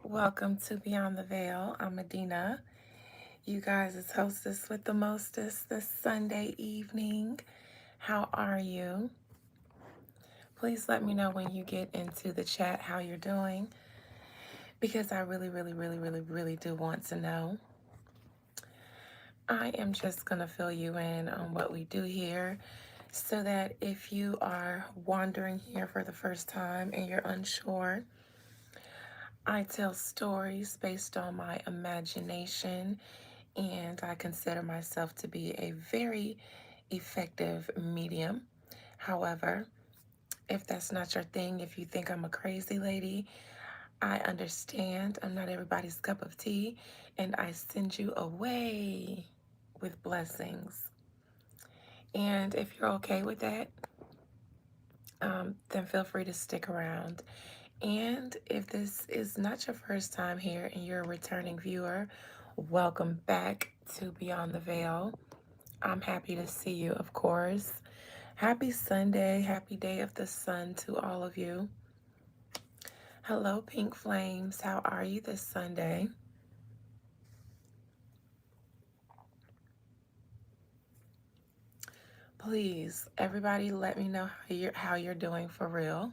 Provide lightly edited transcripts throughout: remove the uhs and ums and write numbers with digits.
Welcome to Beyond the Veil. I'm Medina. You guys is hostess with the mostest this Sunday evening. How are you? Please let me know when you get into the chat how you're doing because I really do want to know. I am just going to fill you in on what we do here so that if you are wandering here for the first time and you're unsure, I tell stories based on my imagination, and I consider myself to be a very effective medium. However, if that's not your thing, if you think I'm a crazy lady, I understand. I'm not everybody's cup of tea, and I send you away with blessings. And if you're okay with that, then feel free to stick around. And if this is not your first time here and you're a returning viewer, welcome back to Beyond the Veil. I'm happy to see you, of course. Happy Sunday, happy day of the sun to all of you. Hello, Pink Flames. How are you this Sunday? Please, everybody, let me know how you're doing for real,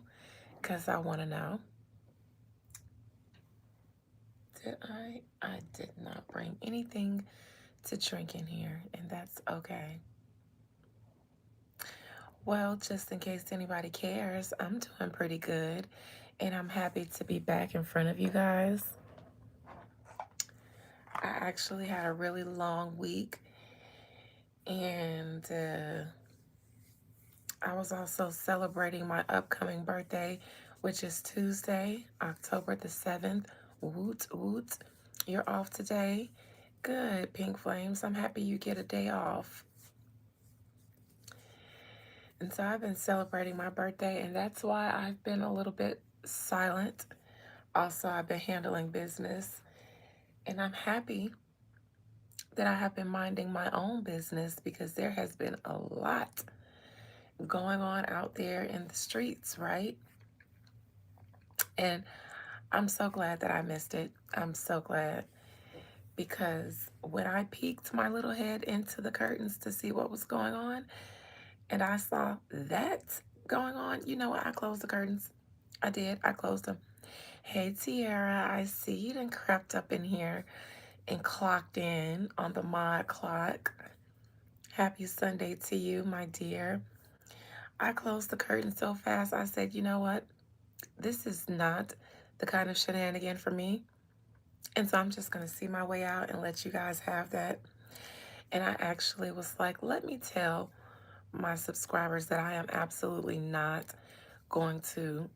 because I want to know. Did I? I did not bring anything to drink in here, and that's okay. Well, just in case anybody cares, I'm doing pretty good, and I'm happy to be back in front of you guys. I actually had a really long week, and I was also celebrating my upcoming birthday, which is Tuesday, October the 7th. Woot woot. You're off today. Good, Pink Flames. I'm happy you get a day off. And so I've been celebrating my birthday, and that's why I've been a little bit silent. Also, I've been handling business, and I'm happy that I have been minding my own business because there has been a lot going on out there in the streets, right? And I'm so glad that I missed it. I'm so glad because when I peeked my little head into the curtains to see what was going on, and I saw that going on, you know what? I closed the curtains. I did. I closed them. Hey, Tiara, I see you done crept up in here and clocked in on the mod clock. Happy Sunday to you, my dear. I closed the curtain so fast, I said, you know what? This is not the kind of shenanigan for me. And so I'm just going to see my way out and let you guys have that. And I actually was like, let me tell my subscribers that I am absolutely not going to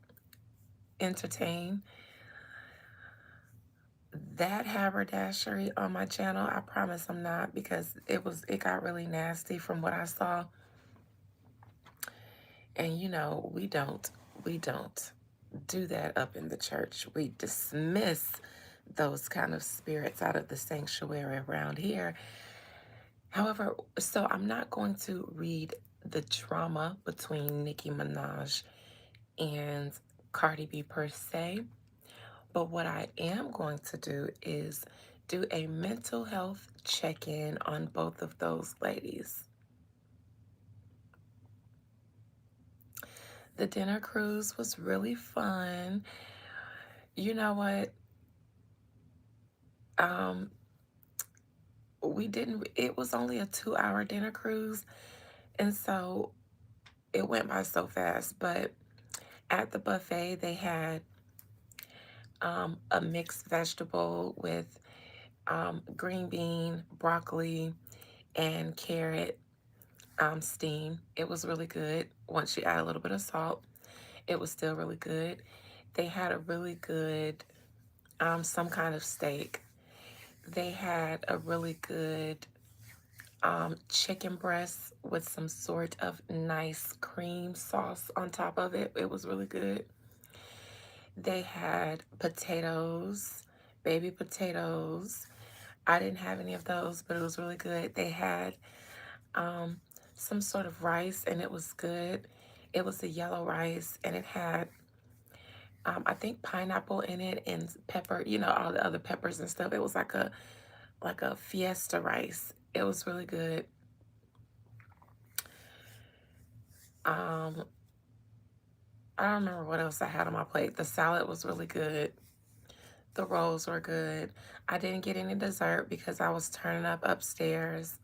entertain that haberdashery on my channel. I promise I'm not, because it got really nasty from what I saw. And you know, we don't do that up in the church. We dismiss those kind of spirits out of the sanctuary around here. However, so I'm not going to read the drama between Nicki Minaj and Cardi B per se, but what I am going to do is do a mental health check-in on both of those ladies. The dinner cruise was really fun. You know what? Um, it was only a 2-hour dinner cruise, and so it went by so fast. But at the buffet, they had a mixed vegetable with green bean, broccoli, and carrot steam. It was really good. Once you add a little bit of salt, it was still really good. They had a really good, some kind of steak. They had a really good chicken breast with some sort of nice cream sauce on top of it. It was really good. They had potatoes, baby potatoes. I didn't have any of those, but it was really good. They had um, some sort of rice, and it was good. It was a yellow rice, and it had I think pineapple in it and pepper, all the other peppers and stuff. It was like a fiesta rice. It was really good. Um, I don't remember what else I had on my plate. The salad was really good. The rolls were good. I didn't get any dessert because I was turning up upstairs.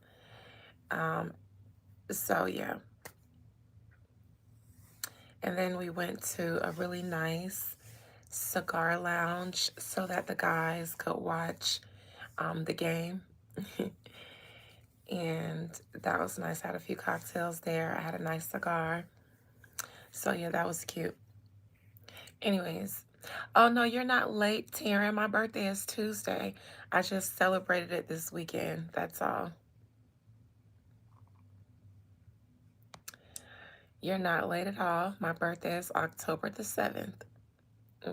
Um, so yeah. And then we went to a really nice cigar lounge so that the guys could watch the game. And that was nice. I had a few cocktails there. I had a nice cigar. So yeah, that was cute. Anyways, oh no, you're not late, Taryn. My birthday is Tuesday. I just celebrated it this weekend. That's all. You're not late at all. My birthday is October the 7th,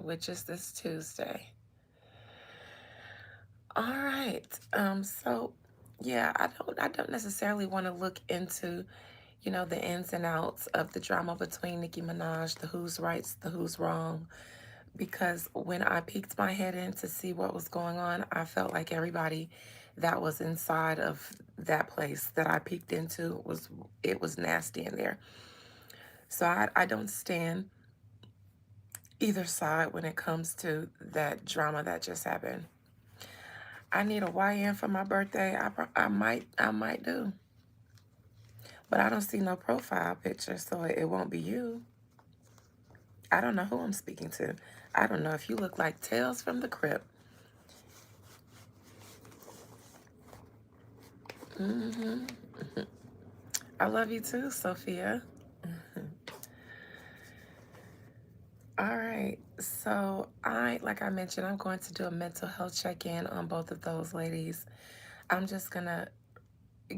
which is this Tuesday. All right. So yeah, I don't necessarily want to look into, the ins and outs of the drama between Nicki Minaj, the who's right, the who's wrong. Because when I peeked my head in to see what was going on, I felt like everybody that was inside of that place that I peeked into was nasty in there. So I don't stand either side when it comes to that drama that just happened. I need a YN for my birthday. I might do, but I don't see no profile picture, so it won't be you. I don't know who I'm speaking to. I don't know if you look like Tales from the Crypt. hmm I love you too, Sophia. All right. So like I mentioned, I'm going to do a mental health check-in on both of those ladies. I'm just gonna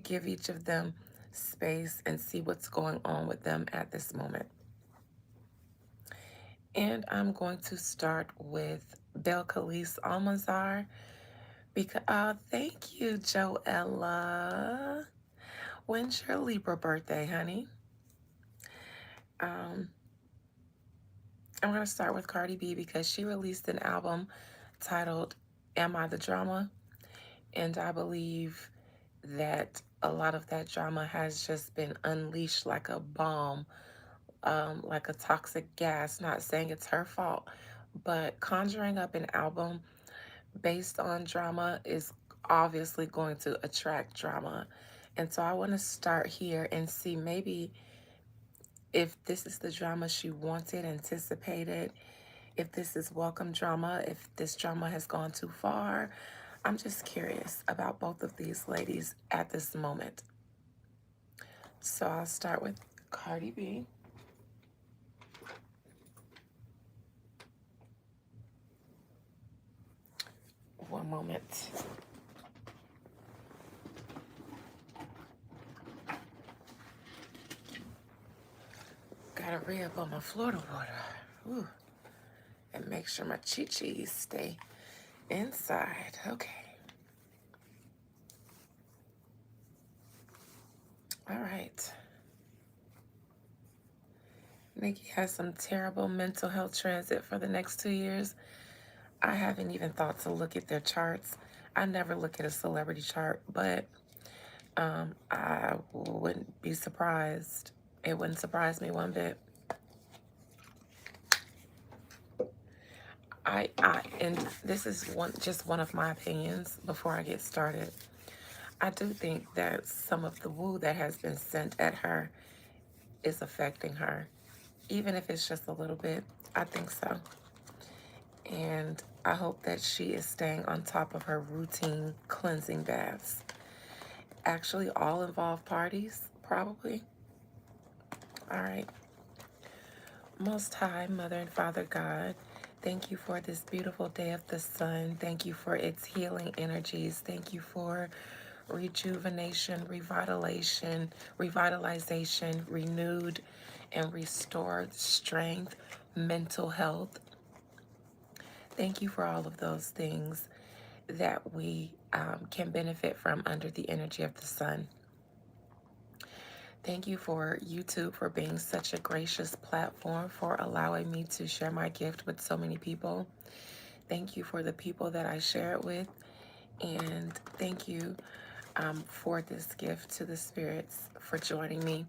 give each of them space and see what's going on with them at this moment. And I'm going to start with Belcalis Almanzar because thank you, Joella. When's your Libra birthday, honey? Um, I'm gonna start with Cardi B because she released an album titled Am I the Drama? And I believe that a lot of that drama has just been unleashed like a bomb, like a toxic gas. Not saying it's her fault, but conjuring up an album based on drama is obviously going to attract drama. And so I want to start here and see maybe if this is the drama she wanted, anticipated, if this is welcome drama, if this drama has gone too far. I'm just curious about both of these ladies at this moment. So I'll start with Cardi B. One moment. Gotta re up on my Florida water. Ooh. And make sure my chi-chis stay inside. Okay. All right. Nicki has some terrible mental health transit for the next 2 years. I haven't even thought to look at their charts. I never look at a celebrity chart, but I wouldn't be surprised. It wouldn't surprise me one bit. And this is just one of my opinions before I get started. I do think that some of the woo that has been sent at her is affecting her, even if it's just a little bit. I think so. And I hope that she is staying on top of her routine cleansing baths. Actually, all involved parties, probably. All right. Most High, Mother and Father God, thank you for this beautiful day of the sun. Thank you for its healing energies. Thank you for rejuvenation, revitalization, renewed and restored strength, mental health. Thank you for all of those things that we can benefit from under the energy of the sun. Thank you for YouTube for being such a gracious platform for allowing me to share my gift with so many people. Thank you for the people that I share it with. And thank you for this gift to the spirits for joining me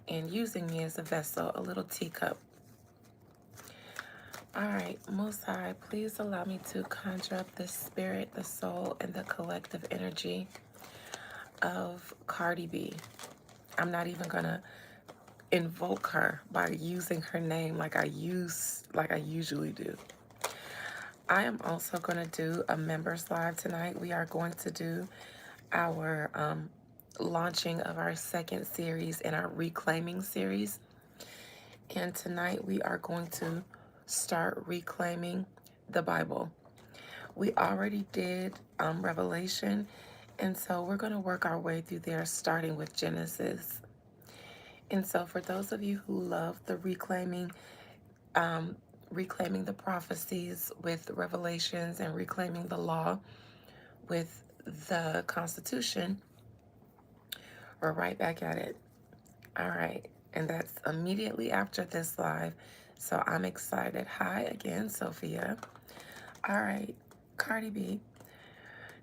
and using me as a vessel, a little teacup. All right, Most High, please allow me to conjure up the spirit, the soul, and the collective energy of Cardi B. I'm not even gonna invoke her by using her name like I usually do. I am also gonna do a members live tonight. We are going to do our launching of our second series in our reclaiming series. And tonight we are going to start reclaiming the Bible. We already did Revelation, and so we're going to work our way through there, starting with Genesis. And so, for those of you who love the reclaiming the prophecies with Revelations and reclaiming the law with the Constitution, we're right back at it. All right, and that's immediately after this live. So I'm excited. Hi again, Sophia. All right, Cardi B.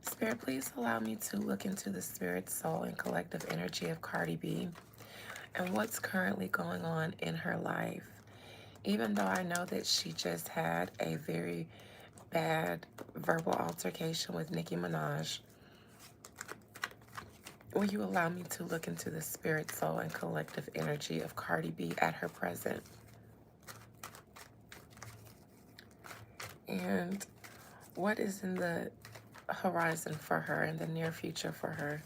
Spirit, please allow me to look into the spirit, soul, and collective energy of Cardi B and what's currently going on in her life. Even though I know that she just had a very bad verbal altercation with Nicki Minaj, will you allow me to look into the spirit, soul, and collective energy of Cardi B at her present? And what is in the horizon for her, in the near future for her?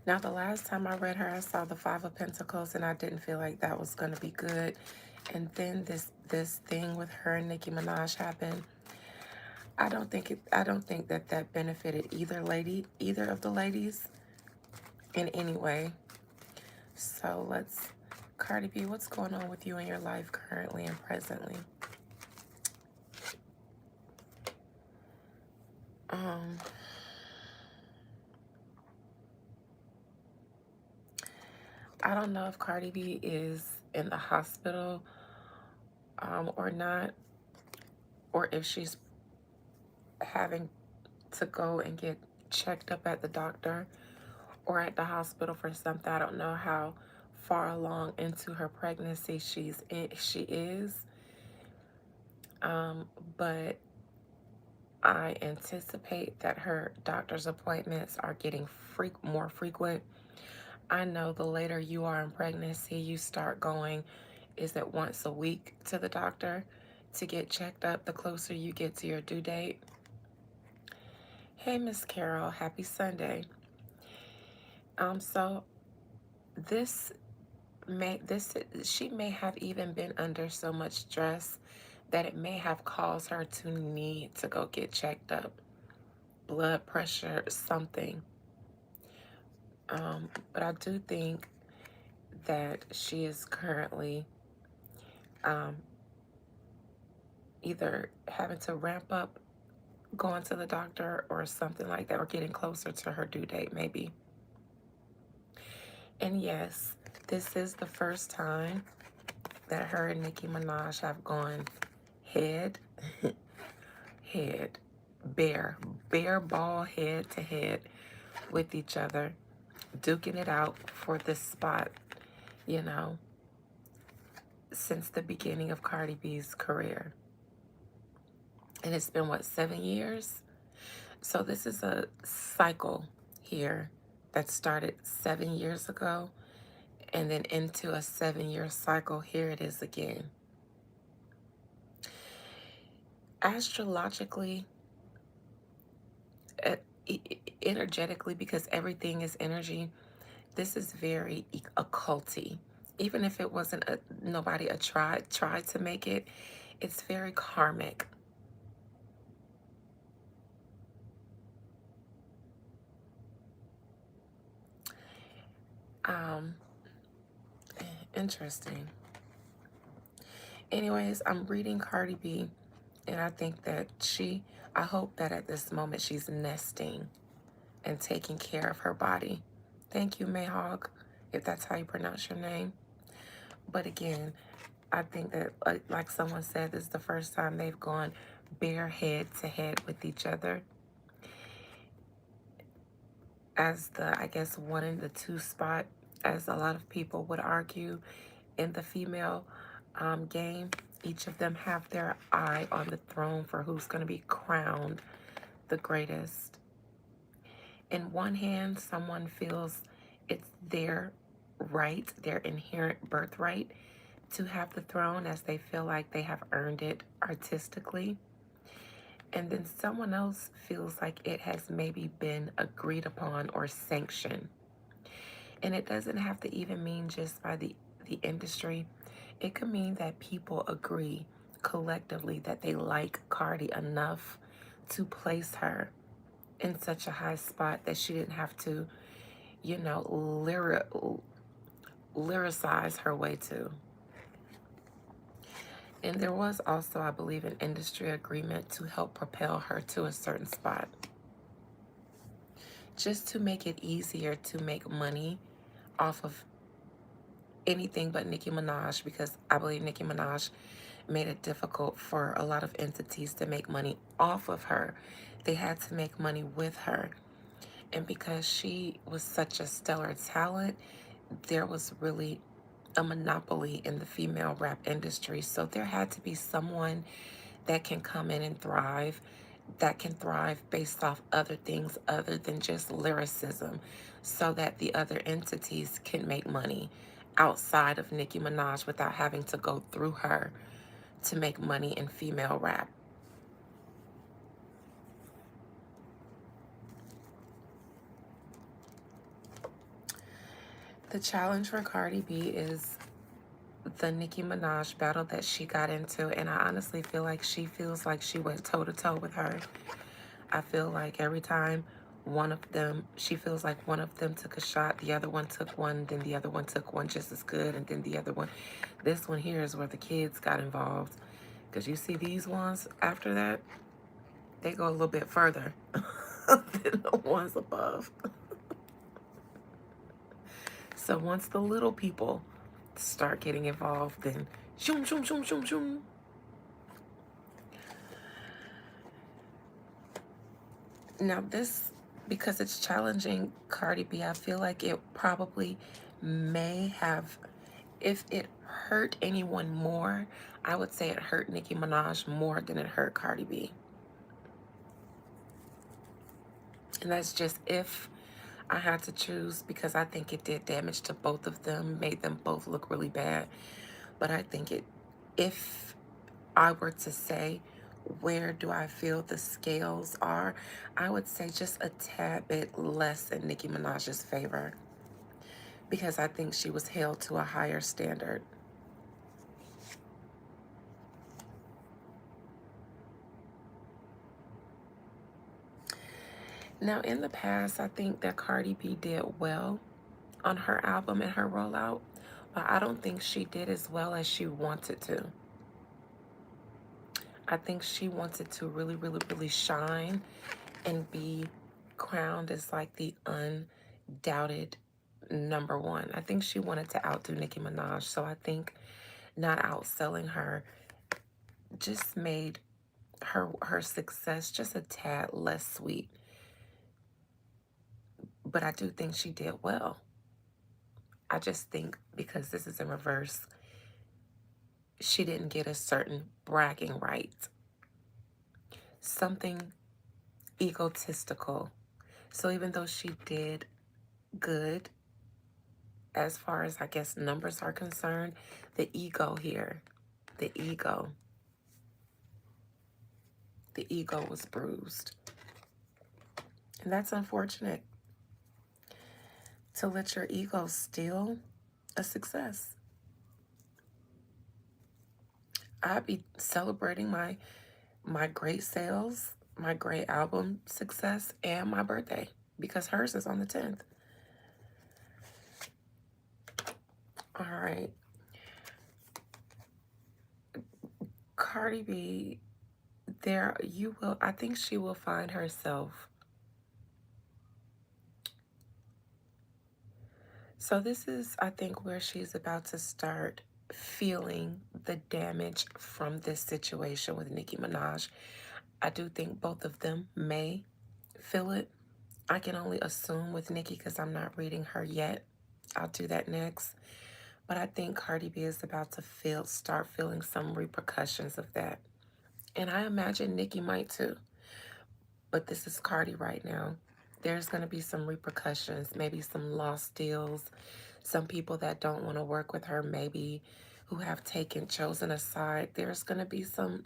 Now, the last time I read her, I saw the Five of Pentacles, and I didn't feel like that was going to be good. And then this thing with her and Nicki Minaj happened. I don't think that benefited either of the ladies in any way. So Cardi B, what's going on with you in your life currently and presently? I don't know if Cardi B is in the hospital or not, or if she's having to go and get checked up at the doctor or at the hospital for something. I don't know how far along into her pregnancy she is, but I anticipate that her doctor's appointments are getting more frequent. I know the later you are in pregnancy, you start going, is it once a week to the doctor to get checked up the closer you get to your due date? Hey, Miss Carol, happy Sunday. So this she may have even been under so much stress that it may have caused her to need to go get checked up, blood pressure, something. But I do think that she is currently either having to ramp up going to the doctor or something like that, or getting closer to her due date maybe. And yes, this is the first time that her and Nicki Minaj have gone head, bare ball head to head with each other, duking it out for this spot, you know, since the beginning of Cardi B's career. And it's been, what, 7 years? So this is a cycle here that started 7 years ago, and then into a 7-year cycle. Here it is again. Astrologically, energetically, because everything is energy, this is very occulty. Even if it wasn't nobody tried to make it, it's very karmic. Interesting. Anyways, I'm reading Cardi B, and I think that I hope that at this moment she's nesting and taking care of her body. Thank you, Mayhawk. if that's how you pronounce your name. But again, I think that, like someone said, this is the first time they've gone bare head to head with each other as the, I guess, one and the two spot, as a lot of people would argue in the female game. Each of them have their eye on the throne for who's going to be crowned the greatest. In one hand, someone feels it's their right, their inherent birthright to have the throne, as they feel like they have earned it artistically. And then someone else feels like it has maybe been agreed upon or sanctioned. And it doesn't have to even mean just by the industry. It could mean that people agree collectively that they like Cardi enough to place her in such a high spot that she didn't have to, you know, lyricize her way to. And there was also, I believe, an industry agreement to help propel her to a certain spot, just to make it easier to make money off of anything but Nicki Minaj, because I believe Nicki Minaj made it difficult for a lot of entities to make money off of her. They had to make money with her. And because she was such a stellar talent, there was really a monopoly in the female rap industry. So there had to be someone that can come in and thrive, that can thrive based off other things other than just lyricism, so that the other entities can make money outside of Nicki Minaj without having to go through her to make money in female rap. The challenge for Cardi B is the Nicki Minaj battle that she got into, and I honestly feel like she feels like she went toe to toe with her. I feel like every time one of them, she feels like one of them took a shot, the other one took one, then the other one took one just as good, and then the other one. This one here is where the kids got involved. Because you see these ones after that, they go a little bit further than the ones above. So once the little people start getting involved, then shoom, shoom, shoom, shoom, shoom. Now this, because it's challenging Cardi B, I feel like it probably may have, if it hurt anyone more, I would say it hurt Nicki Minaj more than it hurt Cardi B. And that's just if I had to choose, because I think it did damage to both of them, made them both look really bad. But I think it, if I were to say, where do I feel the scales are, I would say just a tad bit less in Nicki Minaj's favor, because I think she was held to a higher standard. Now, in the past, I think that Cardi B did well on her album and her rollout, but I don't think she did as well as she wanted to. I think she wanted to really, really, really shine and be crowned as like the undoubted number one. I think she wanted to outdo Nicki Minaj, so I think not outselling her just made her success just a tad less sweet. But I do think she did well. I just think because this is in reverse, she didn't get a certain bragging right. Something egotistical. So even though she did good as far as, I guess, numbers are concerned, the ego here, the ego, the ego was bruised. And that's unfortunate, to let your ego steal a success. I'd be celebrating my great sales, my great album success, and my birthday, because hers is on the 10th. All right. Cardi B, there you will, I think she will find herself So this is, I think, where she's about to start feeling the damage from this situation with Nicki Minaj. I do think both of them may feel it. I can only assume with Nicki because I'm not reading her yet. I'll do that next. But I think Cardi B is about to start feeling some repercussions of that. And I imagine Nicki might too. But this is Cardi right now. There's going to be some repercussions, maybe some lost deals, some people that don't want to work with her, maybe who have chosen a side. There's going to be some,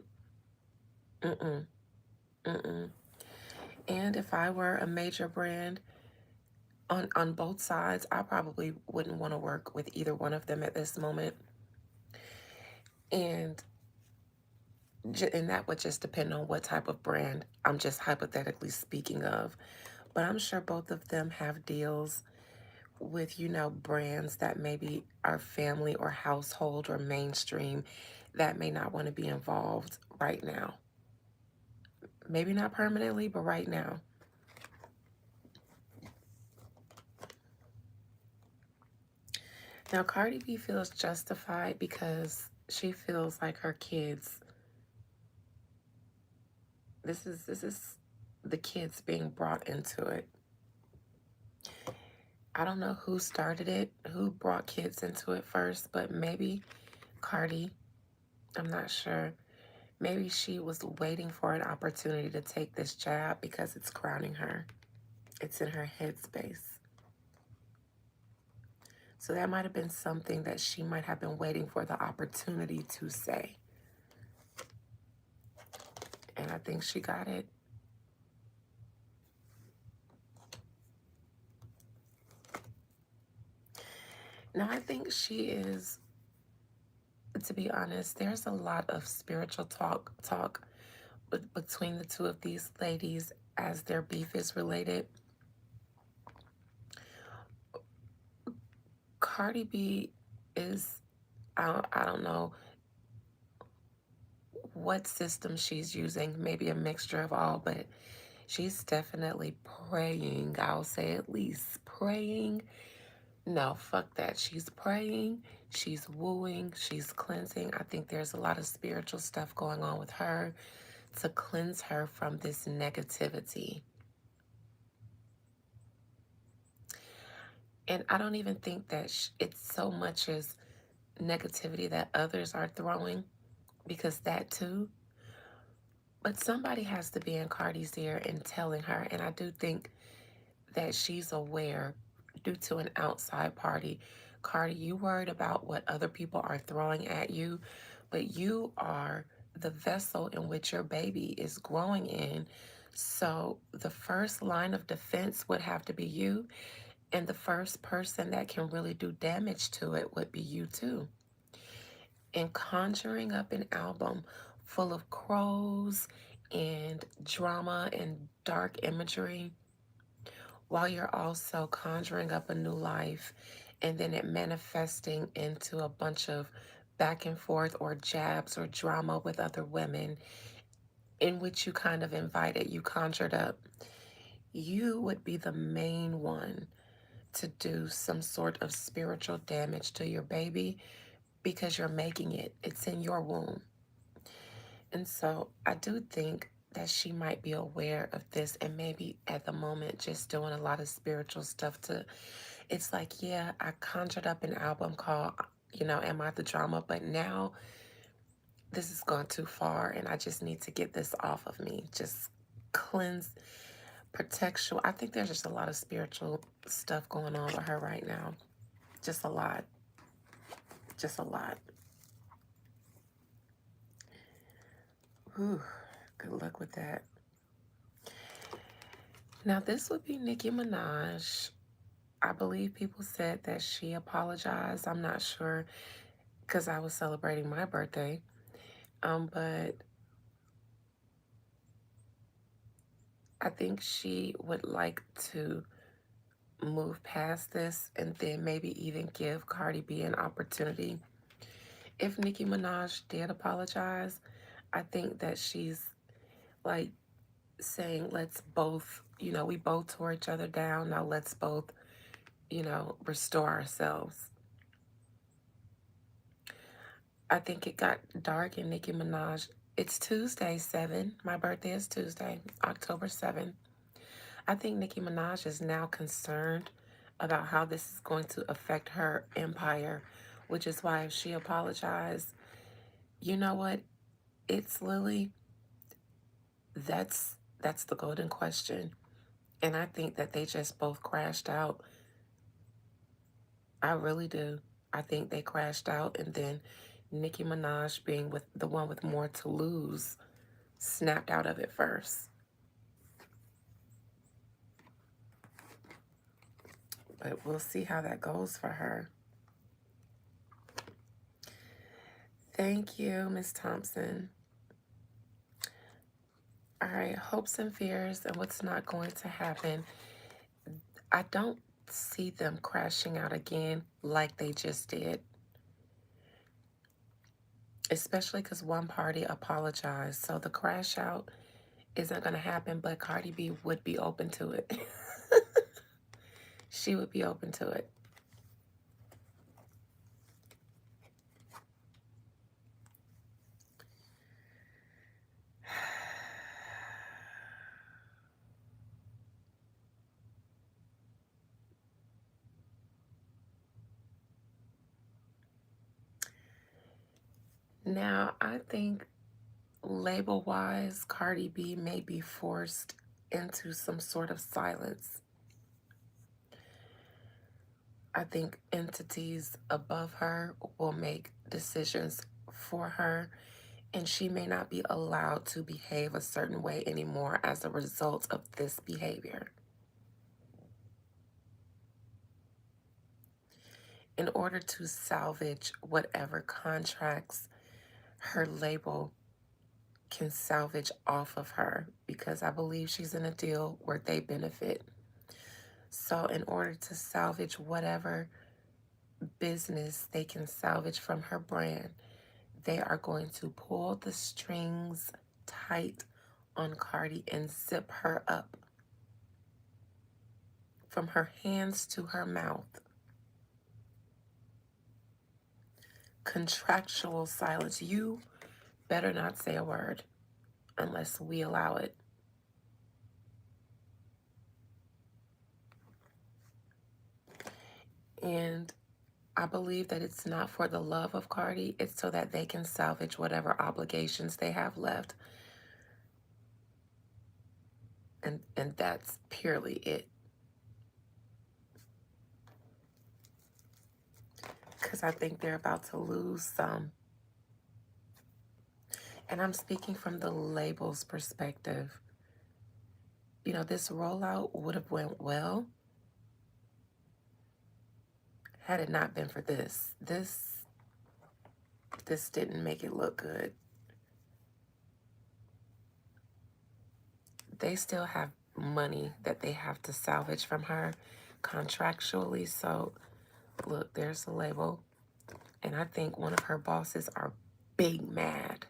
mm-mm, mm-mm. And if I were a major brand on both sides, I probably wouldn't want to work with either one of them at this moment. And and that would just depend on what type of brand I'm just hypothetically speaking of. But I'm sure both of them have deals with, brands that maybe are family or household or mainstream that may not want to be involved right now. Maybe not permanently, but right now. Now, Cardi B feels justified because she feels like her kids, this is the kids being brought into it. I don't know who started it, who brought kids into it first, but maybe Cardi. I'm not sure. Maybe she was waiting for an opportunity to take this jab because it's crowning her. It's in her headspace. So that might have been something that she might have been waiting for the opportunity to say. And I think she got it. Now, I think she is, to be honest, there's a lot of spiritual talk between the two of these ladies as their beef is related. Cardi B is, I don't know what system she's using, maybe a mixture of all, but she's definitely praying. I'll say at least praying. No, fuck that. She's praying, she's wooing, she's cleansing. I think there's a lot of spiritual stuff going on with her to cleanse her from this negativity. And I don't even think that it's so much as negativity that others are throwing, because that too. But somebody has to be in Cardi's ear and telling her. And I do think that she's aware due to an outside party. Cardi, you worried about what other people are throwing at you, but you are the vessel in which your baby is growing in. So the first line of defense would have to be you, and the first person that can really do damage to it would be you too. And conjuring up an album full of crows and drama and dark imagery while you're also conjuring up a new life and then it manifesting into a bunch of back and forth or jabs or drama with other women in which you kind of invited, you conjured up, you would be the main one to do some sort of spiritual damage to your baby because you're making it. It's in your womb. And so I do think that she might be aware of this and maybe at the moment just doing a lot of spiritual stuff to, it's like, yeah, I conjured up an album called, Am I the Drama? But now this has gone too far and I just need to get this off of me. Just cleanse, protection. I think there's just a lot of spiritual stuff going on with her right now. Just a lot. Just a lot. Whew. Good luck with that. Now, this would be Nicki Minaj. I believe people said that she apologized. I'm not sure because I was celebrating my birthday. But I think she would like to move past this and then maybe even give Cardi B an opportunity. If Nicki Minaj did apologize, I think that she's like saying, let's both, we both tore each other down. Now let's both restore ourselves. I think it got dark in Nicki Minaj. It's Tuesday, 7. My birthday is Tuesday, October 7th. I think Nicki Minaj is now concerned about how this is going to affect her empire, which is why if she apologized, you know what? It's Lily. That's the golden question. And I think that they just both crashed out. I really do. I think they crashed out, and then Nicki Minaj, being with the one with more to lose, snapped out of it first. But we'll see how that goes for her. Thank you, Miss Thompson. All right, hopes and fears and what's not going to happen. I don't see them crashing out again like they just did. Especially because one party apologized. So the crash out isn't going to happen, but Cardi B would be open to it. She would be open to it. Now, I think label-wise, Cardi B may be forced into some sort of silence. I think entities above her will make decisions for her, and she may not be allowed to behave a certain way anymore as a result of this behavior. In order to salvage whatever contracts her label can salvage off of her, because I believe she's in a deal where they benefit. So in order to salvage whatever business they can salvage from her brand, they are going to pull the strings tight on Cardi and zip her up from her hands to her mouth. Contractual silence. You better not say a word unless we allow it. And I believe that it's not for the love of Cardi, it's so that they can salvage whatever obligations they have left. And that's purely it. Because I think they're about to lose some. And I'm speaking from the label's perspective. This rollout would have went well had it not been for this. This didn't make it look good. They still have money that they have to salvage from her contractually. So look, there's the label. And I think one of her bosses are big mad.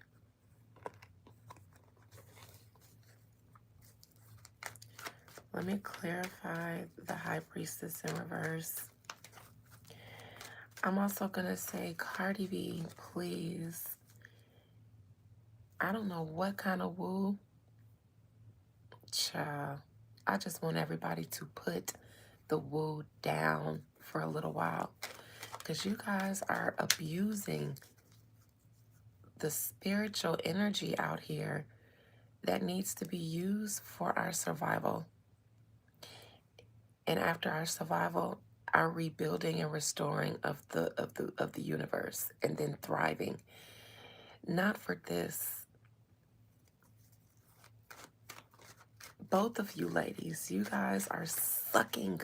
Let me clarify the High Priestess in reverse. I'm also going to say, Cardi B, please. I don't know what kind of woo. Child. I just want everybody to put the woo down for a little while. Because you guys are abusing the spiritual energy out here that needs to be used for our survival. And after our survival, our rebuilding and restoring of the universe, and then thriving. Not for this. Both of you ladies, you guys are sucking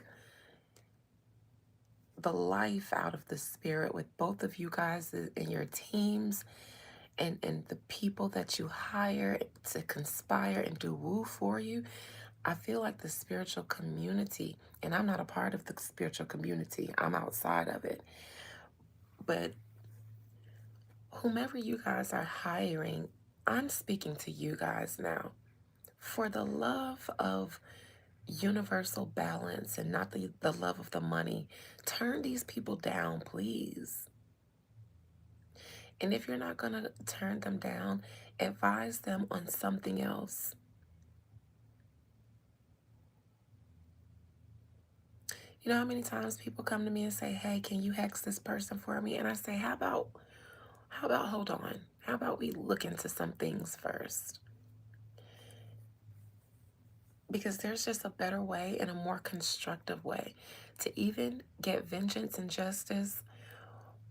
the life out of the spirit with both of you guys and your teams and the people that you hire to conspire and do woo for you. I feel like the spiritual community, and I'm not a part of the spiritual community, I'm outside of it. But whomever you guys are hiring, I'm speaking to you guys now. For the love of universal balance and not the love of the money. Turn these people down, please. And if you're not going to turn them down, advise them on something else. You know how many times people come to me and say, "Hey, can you hex this person for me?" And I say, how about hold on? How about we look into some things first? Because there's just a better way and a more constructive way to even get vengeance and justice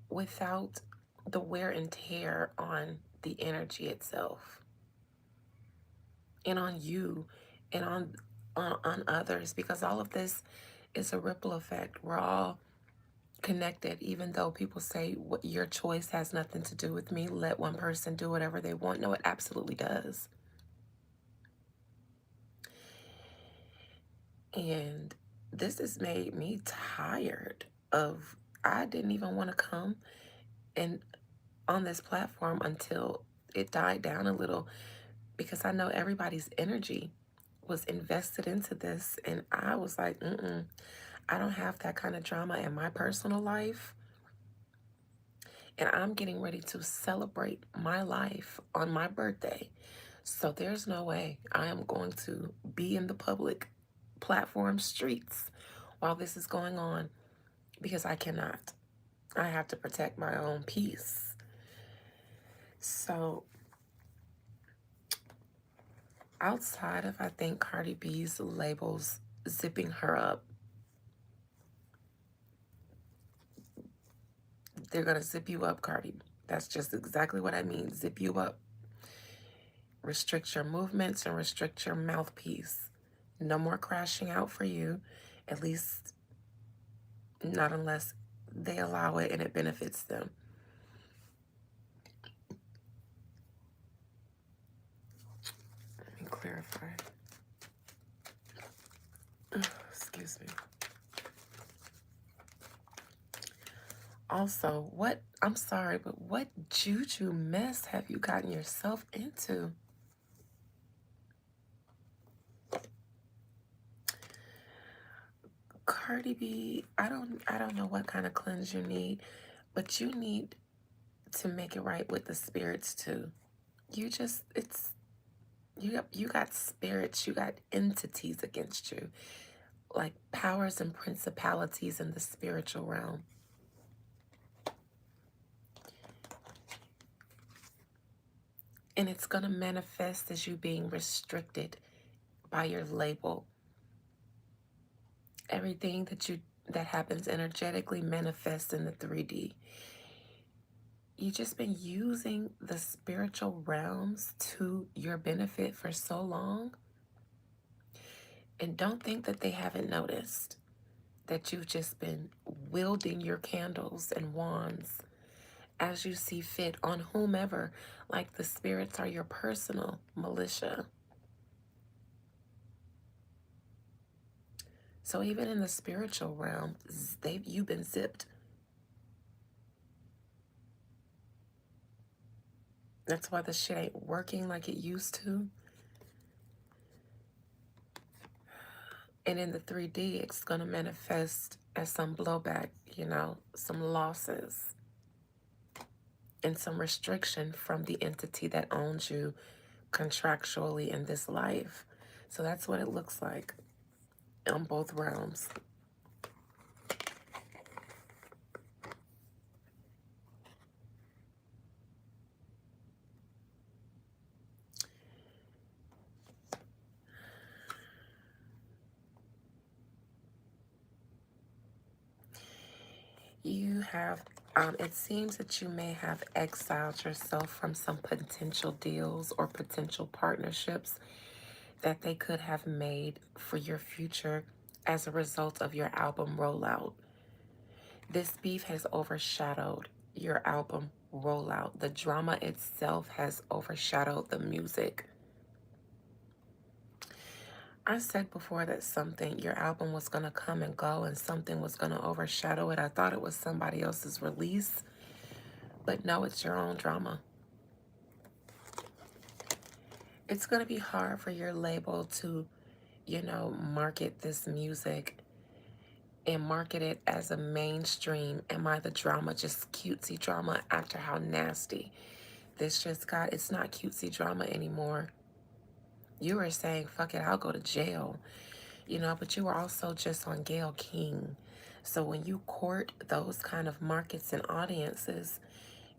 without the wear and tear on the energy itself and on you and on others, because all of this is a ripple effect. We're all connected, even though people say what your choice has nothing to do with me. Let one person do whatever they want. No, it absolutely does. And this has made me tired of, I didn't even want to come and on this platform until it died down a little, because I know everybody's energy was invested into this. And I was like, I don't have that kind of drama in my personal life. And I'm getting ready to celebrate my life on my birthday. So there's no way I am going to be in the public platform streets while this is going on, because I cannot. I have to protect my own peace. So outside of, I think, Cardi B's labels zipping her up, they're going to zip you up, Cardi. That's just exactly what I mean. Zip you up. Restrict your movements and restrict your mouthpiece. No more crashing out for you, at least not unless they allow it and it benefits them. Let me clarify. Excuse me. Also, I'm sorry, but what juju mess have you gotten yourself into? Cardi B, I don't know what kind of cleanse you need, but you need to make it right with the spirits too. You just it's you got spirits, you got entities against you, like powers and principalities in the spiritual realm. And it's going to manifest as you being restricted by your label. Everything that happens energetically manifests in the 3D. You've just been using the spiritual realms to your benefit for so long. And don't think that they haven't noticed that you've just been wielding your candles and wands as you see fit on whomever, like the spirits are your personal militia. So even in the spiritual realm, you've been zipped. That's why the shit ain't working like it used to. And in the 3D, it's going to manifest as some blowback, some losses and some restriction from the entity that owns you contractually in this life. So that's what it looks like on both realms. You have, it seems that you may have exiled yourself from some potential deals or potential partnerships that they could have made for your future as a result of your album rollout. This beef has overshadowed your album rollout. The drama itself has overshadowed the music. I said before that your album was going to come and go and something was going to overshadow it. I thought it was somebody else's release, but no, it's your own drama. It's going to be hard for your label to market this music and market it as a mainstream? Am I the drama, just cutesy drama after how nasty this just got? It's not cutesy drama anymore. You were saying, fuck it, I'll go to jail, but you were also just on Gayle King. So when you court those kind of markets and audiences,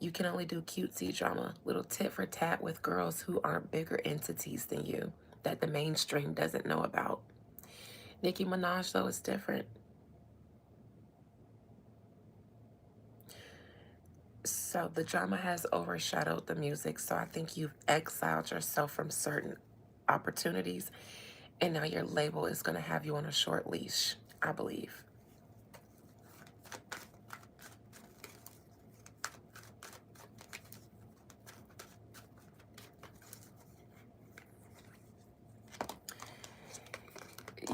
you can only do cutesy drama, little tit for tat with girls who aren't bigger entities than you that the mainstream doesn't know about. Nicki Minaj, though, is different. So the drama has overshadowed the music. So I think you've exiled yourself from certain opportunities. And now your label is going to have you on a short leash, I believe.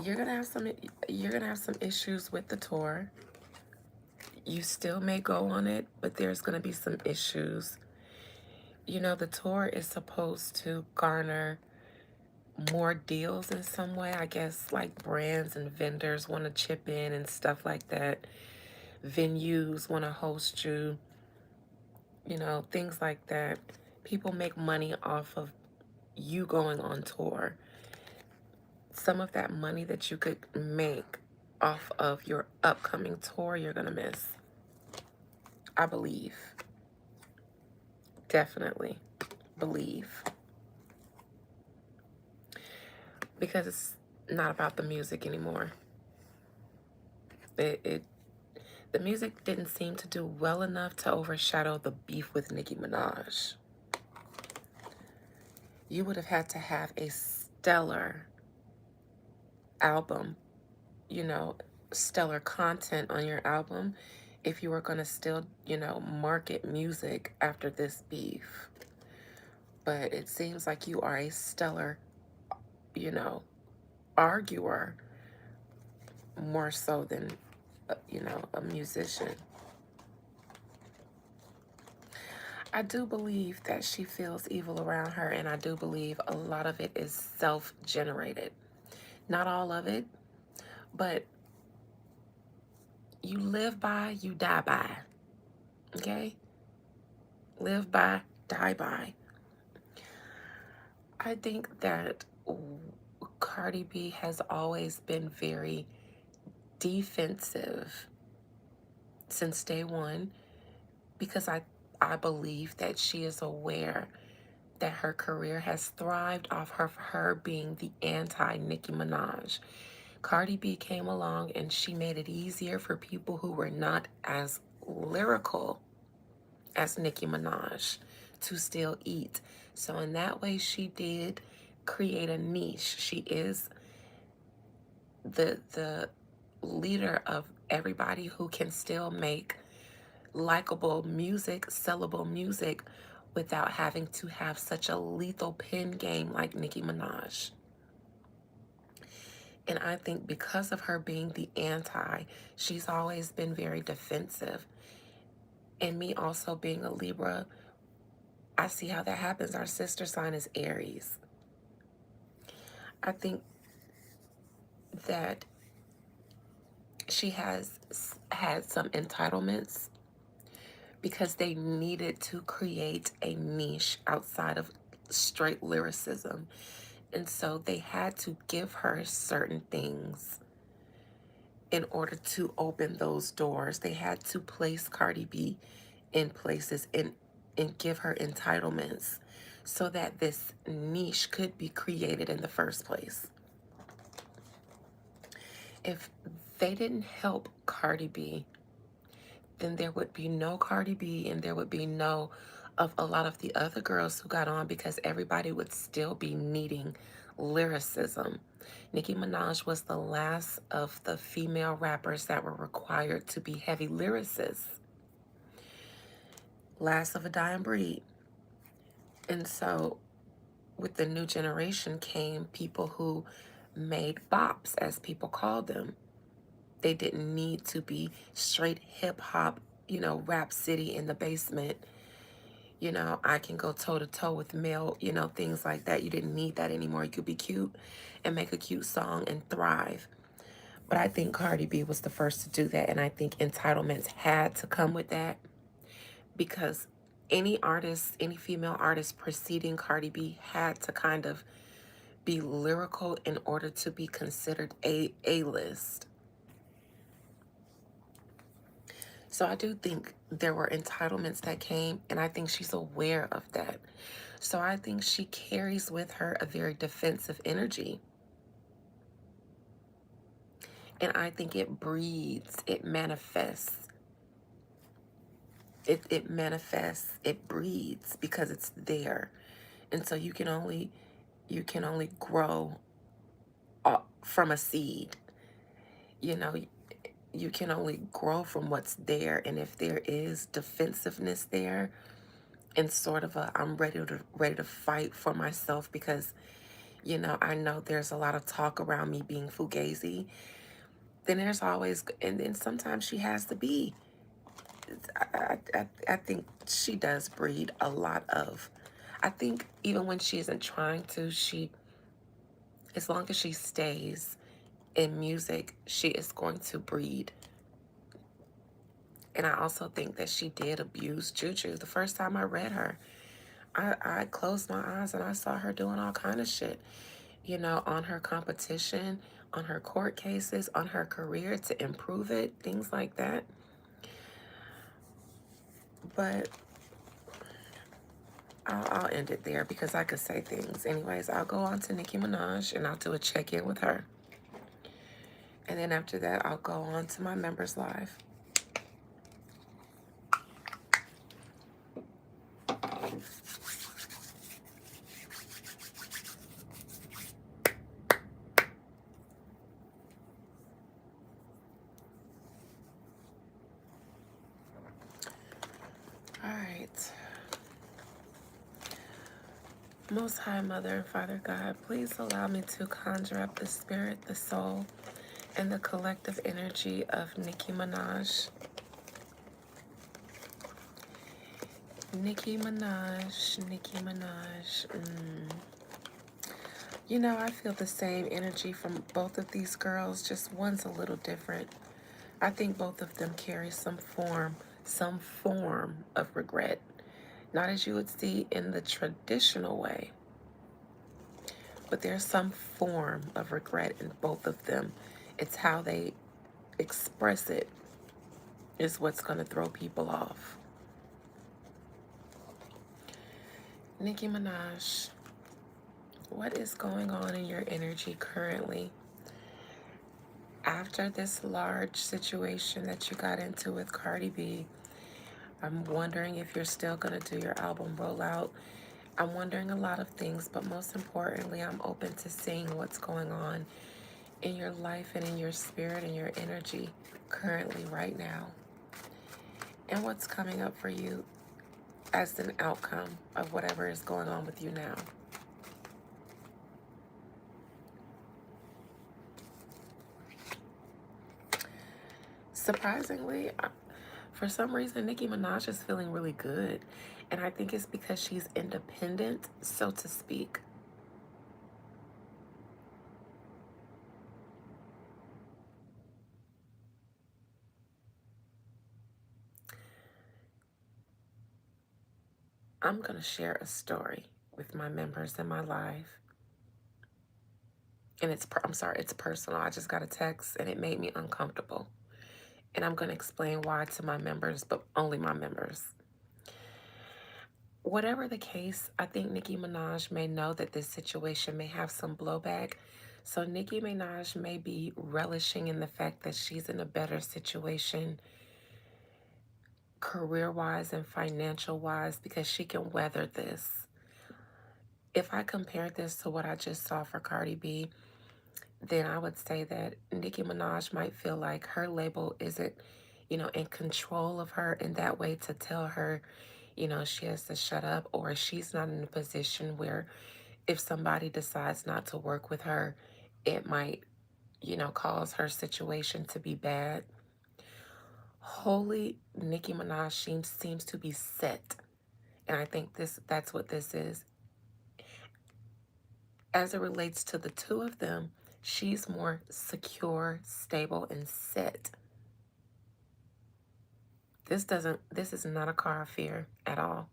You're gonna have some issues with the tour. You still may go on it, but there's gonna be some issues. The tour is supposed to garner more deals in some way. I guess like brands and vendors want to chip in and stuff like that. Venues want to host you, things like that. People make money off of you going on tour. Some of that money that you could make off of your upcoming tour, you're going to miss. I believe. Definitely believe. Because it's not about the music anymore. The music didn't seem to do well enough to overshadow the beef with Nicki Minaj. You would have had to have a stellar album, stellar content on your album if you were going to still, market music after this beef. But it seems like you are a stellar, arguer more so than, a musician. I do believe that she feels evil around her, and I do believe a lot of it is self-generated. Not all of it, but you live by, you die by. Okay? Live by, die by. I think that Cardi B has always been very defensive since day one because I believe that she is aware that her career has thrived off of her being the anti-Nicki Minaj. Cardi B came along and she made it easier for people who were not as lyrical as Nicki Minaj to still eat. So in that way, she did create a niche. She is the leader of everybody who can still make likable music, sellable music, without having to have such a lethal pen game like Nicki Minaj. And I think because of her being the anti, she's always been very defensive. And me also being a Libra, I see how that happens. Our sister sign is Aries. I think that she has had some entitlements because they needed to create a niche outside of straight lyricism. And so they had to give her certain things in order to open those doors. They had to place Cardi B in places and give her entitlements so that this niche could be created in the first place. If they didn't help Cardi B, then there would be no Cardi B and there would be no of a lot of the other girls who got on because everybody would still be needing lyricism. Nicki Minaj was the last of the female rappers that were required to be heavy lyricists. Last of a dying breed. And so with the new generation came people who made bops, as people called them. They didn't need to be straight hip hop, Rap City in the basement, I can go toe to toe with male, things like that. You didn't need that anymore. You could be cute and make a cute song and thrive. But I think Cardi B was the first to do that. And I think entitlements had to come with that because any artist, any female artist preceding Cardi B had to kind of be lyrical in order to be considered A-list. So I do think there were entitlements that came, and I think she's aware of that. So I think she carries with her a very defensive energy. And I think it breeds, it manifests. It manifests, it breeds because it's there. And so you can only grow from a seed. You know, you can only grow from what's there. And if there is defensiveness there, and sort of I'm ready to fight for myself because I know there's a lot of talk around me being fugazi, then there's always, and then sometimes she has to be. I think she does breed a lot of. I think even when she isn't trying to, as long as she stays in music, she is going to breed. And I also think that she did abuse Juju. The first time I read her, I closed my eyes and I saw her doing all kind of shit, on her competition, on her court cases, on her career to improve it, things like that. But I'll end it there because I could say things. Anyways, I'll go on to Nicki Minaj and I'll do a check-in with her. And then after that, I'll go on to my members live. All right. Most High Mother and Father God, please allow me to conjure up the spirit, the soul, and the collective energy of Nicki Minaj. Nicki Minaj, Nicki Minaj. I feel the same energy from both of these girls, just one's a little different. I think both of them carry some form of regret. Not as you would see in the traditional way, but there's some form of regret in both of them. It's how they express it is what's going to throw people off. Nicki Minaj, what is going on in your energy currently? After this large situation that you got into with Cardi B, I'm wondering if you're still going to do your album rollout. I'm wondering a lot of things, but most importantly, I'm open to seeing what's going on in your life and in your spirit and your energy currently right now. And what's coming up for you as an outcome of whatever is going on with you now. Surprisingly, for some reason, Nicki Minaj is feeling really good. And I think it's because she's independent, so to speak. I'm going to share a story with my members in my life. And I'm sorry, it's personal. I just got a text and it made me uncomfortable. And I'm going to explain why to my members, but only my members. Whatever the case, I think Nicki Minaj may know that this situation may have some blowback. So Nicki Minaj may be relishing in the fact that she's in a better situation career-wise and financial-wise because she can weather this. If I compare this to what I just saw for Cardi B, then I would say that Nicki Minaj might feel like her label isn't, in control of her in that way to tell her, she has to shut up, or she's not in a position where if somebody decides not to work with her, it might, cause her situation to be bad. Holy Nicki Minaj seems to be set And I think that's what this is. As it relates to the two of them, she's more secure, stable, and set. This is not a car of fear at all.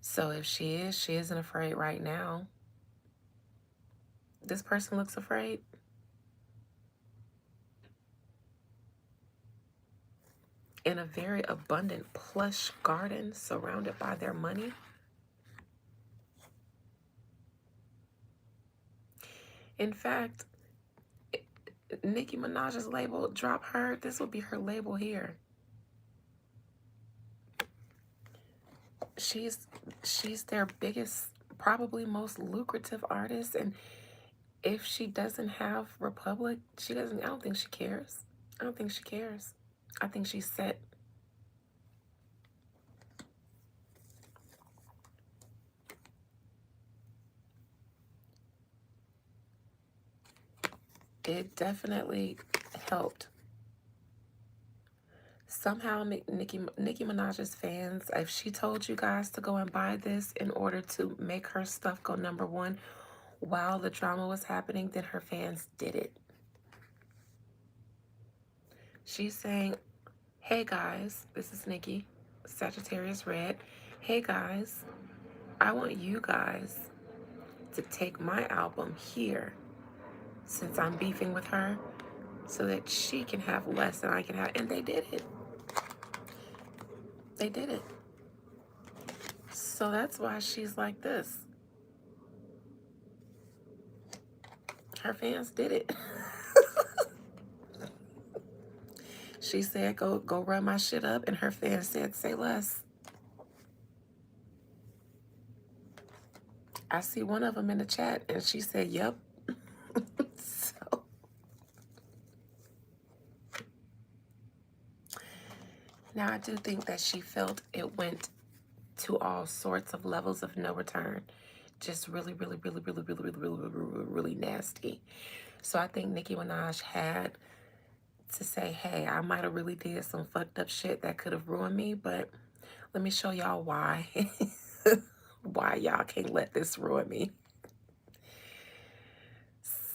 So if she isn't afraid right now. This person looks afraid. In a very abundant, plush garden surrounded by their money. In fact, Nicki Minaj's label, drop her, this will be her label here. She's their biggest, probably most lucrative artist. And if she doesn't have Republic, I don't think she cares. I don't think she cares. I think she's set. It definitely helped. Somehow Nicki Minaj's fans, if she told you guys to go and buy this in order to make her stuff go #1 while the drama was happening, then her fans did it. She's saying, hey guys, this is Nicki, Sagittarius Red. Hey guys, I want you guys to take my album here, since I'm beefing with her, so that she can have less than I can have. And they did it. They did it. So that's why she's like this. Her fans did it. She said, go run my shit up. And her fans said, say less. I see one of them in the chat and she said, yep. So now I do think that she felt it went to all sorts of levels of no return. Just really, really, really, really, really, really, really, really, really nasty. So I think Nicki Minaj had to say, hey, I might have really did some fucked up shit that could have ruined me, but let me show y'all why. Why y'all can't let this ruin me.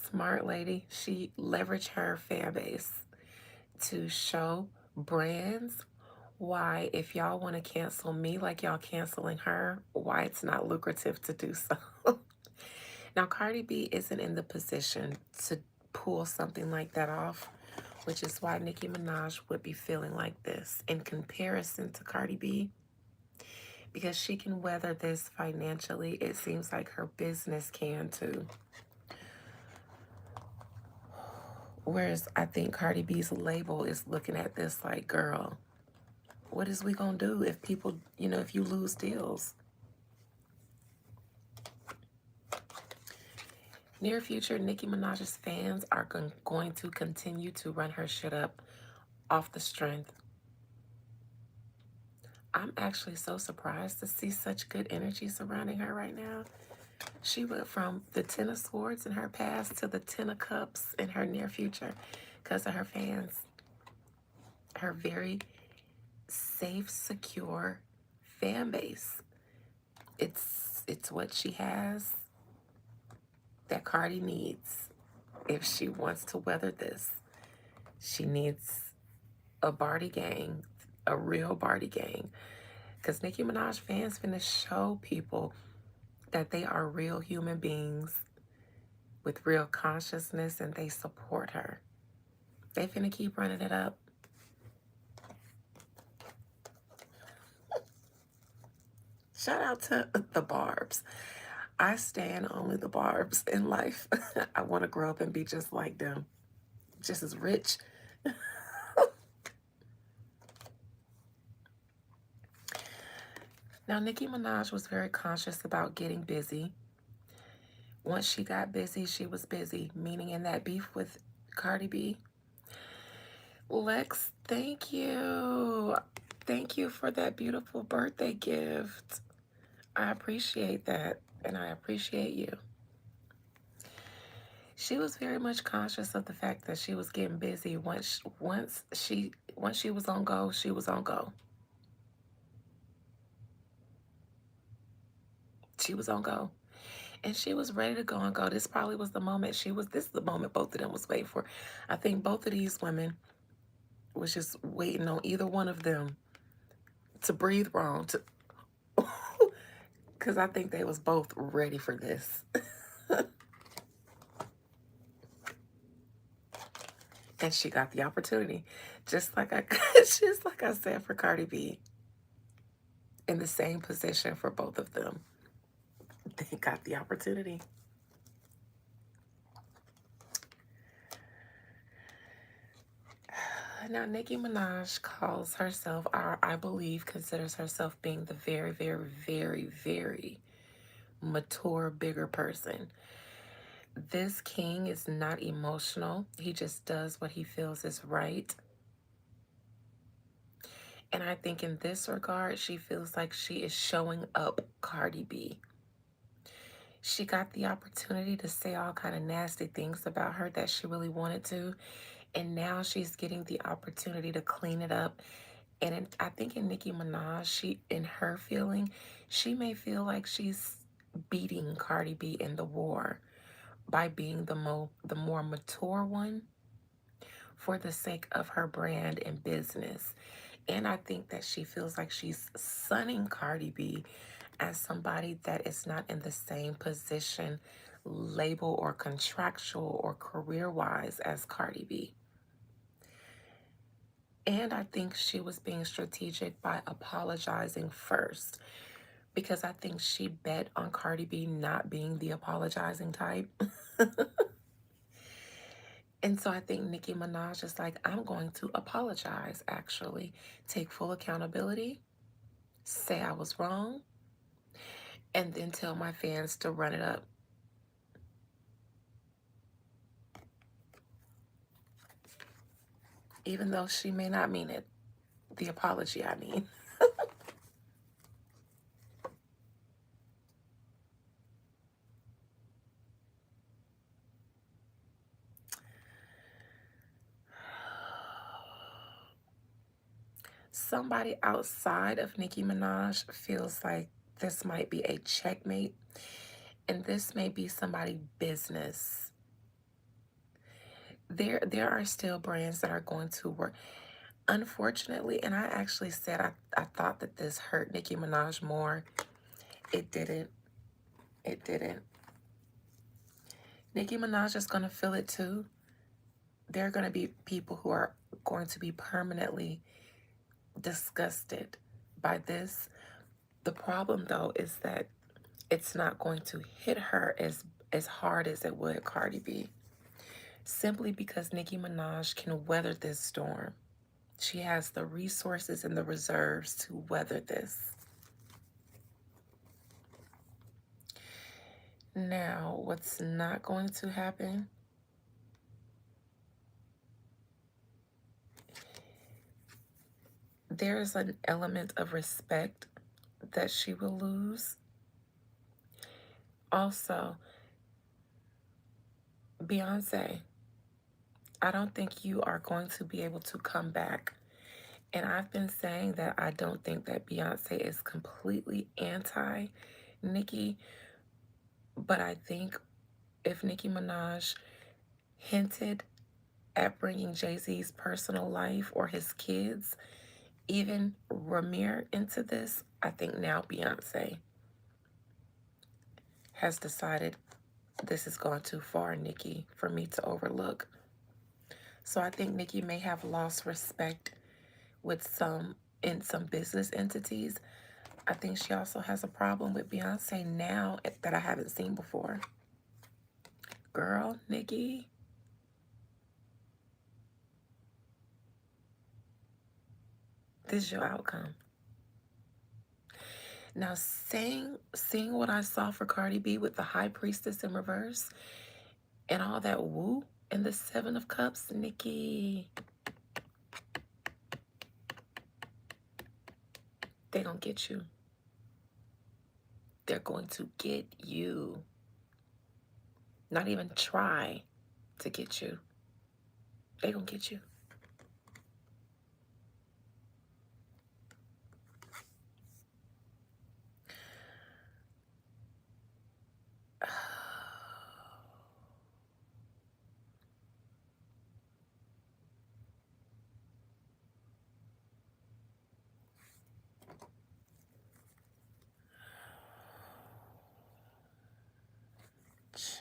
Smart lady. She leveraged her fan base to show brands why, if y'all want to cancel me like y'all canceling her, why it's not lucrative to do so. Now, Cardi B isn't in the position to pull something like that off, which is why Nicki Minaj would be feeling like this in comparison to Cardi B. Because she can weather this financially, it seems like her business can too. Whereas I think Cardi B's label is looking at this like, girl, what is we gonna do if people, if you lose deals? Near future, Nicki Minaj's fans are going to continue to run her shit up off the strength. I'm actually so surprised to see such good energy surrounding her right now. She went from the 10 of Swords in her past to the 10 of Cups in her near future because of her fans. Her very safe, secure fan base. It's what she has that Cardi needs if she wants to weather this. She needs a Barty gang, a real Barty gang. Because Nicki Minaj fans finna show people that they are real human beings with real consciousness and they support her. They finna keep running it up. Shout out to the Barbs. I stand only the Barbs in life. I want to grow up and be just like them. Just as rich. Now, Nicki Minaj was very conscious about getting busy. Once she got busy, she was busy, meaning in that beef with Cardi B. Lex, thank you. Thank you for that beautiful birthday gift. I appreciate that, and I appreciate you. She was very much conscious of the fact that she was getting busy. Once she was on go, she was on go. She was on go. And she was ready to go and go. This probably was the moment this is the moment both of them was waiting for. I think both of these women was just waiting on either one of them to breathe wrong. Because I think they was both ready for this. And she got the opportunity. Just like I just like I said for Cardi B. In the same position for both of them. They got the opportunity. Now, Nicki Minaj calls herself, or I believe considers herself being the very, very, very, very mature, bigger person. This king is not emotional. He just does what he feels is right. And I think in this regard, she feels like she is showing up Cardi B. She got the opportunity to say all kind of nasty things about her that she really wanted to. And now she's getting the opportunity to clean it up. And I think in Nicki Minaj, in her feeling, she may feel like she's beating Cardi B in the war by being the more mature one for the sake of her brand and business. And I think that she feels like she's sunning Cardi B as somebody that is not in the same position, label or contractual or career-wise as Cardi B. And I think she was being strategic by apologizing first, because I think she bet on Cardi B not being the apologizing type. And so I think Nicki Minaj is like, I'm going to apologize, actually, take full accountability, say I was wrong, and then tell my fans to run it up. Even though she may not mean it. The apology, I mean. Somebody outside of Nicki Minaj feels like this might be a checkmate, and this may be somebody's business. There are still brands that are going to work. Unfortunately, and I actually said I thought that this hurt Nicki Minaj more. It didn't. It didn't. Nicki Minaj is going to feel it too. There are going to be people who are going to be permanently disgusted by this. The problem, though, is that it's not going to hit her as hard as it would Cardi B. Simply because Nicki Minaj can weather this storm. She has the resources and the reserves to weather this. Now, what's not going to happen? There's an element of respect that she will lose. Also, Beyonce, I don't think you are going to be able to come back. And I've been saying that I don't think that Beyonce is completely anti-Nicki, but I think if Nicki Minaj hinted at bringing Jay-Z's personal life or his kids, even Ramir, into this, I think now Beyonce has decided this is going too far, Nicki, for me to overlook. So I think Nicki may have lost respect with some business entities. I think she also has a problem with Beyonce now that I haven't seen before. Girl, Nicki. This is your outcome. Now, seeing what I saw for Cardi B with the High Priestess in reverse and all that woo in the Seven of Cups, Nicki, they gonna get you. They're going to get you. Not even try to get you. They gonna get you.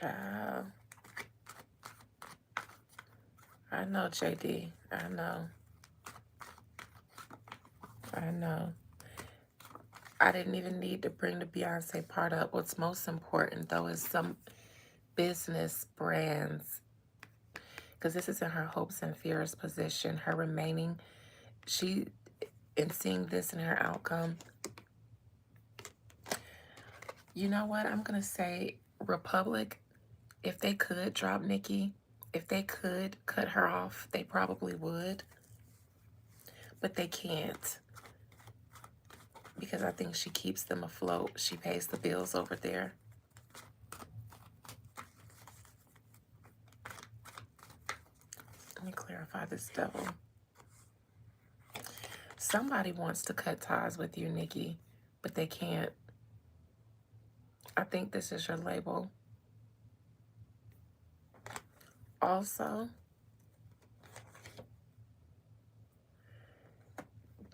Child. I know, JD. I know. I know. I didn't even need to bring the Beyonce part up. What's most important, though, is some business brands, because this is in her hopes and fears position, her remaining, she, in seeing this in her outcome, you know what? I'm going to say Republic, if they could drop Nicki, if they could cut her off, they probably would, but they can't, because I think she keeps them afloat. She pays the bills over there. Let me clarify this devil. Somebody wants to cut ties with you, Nicki, but they can't. I think this is your label. Also,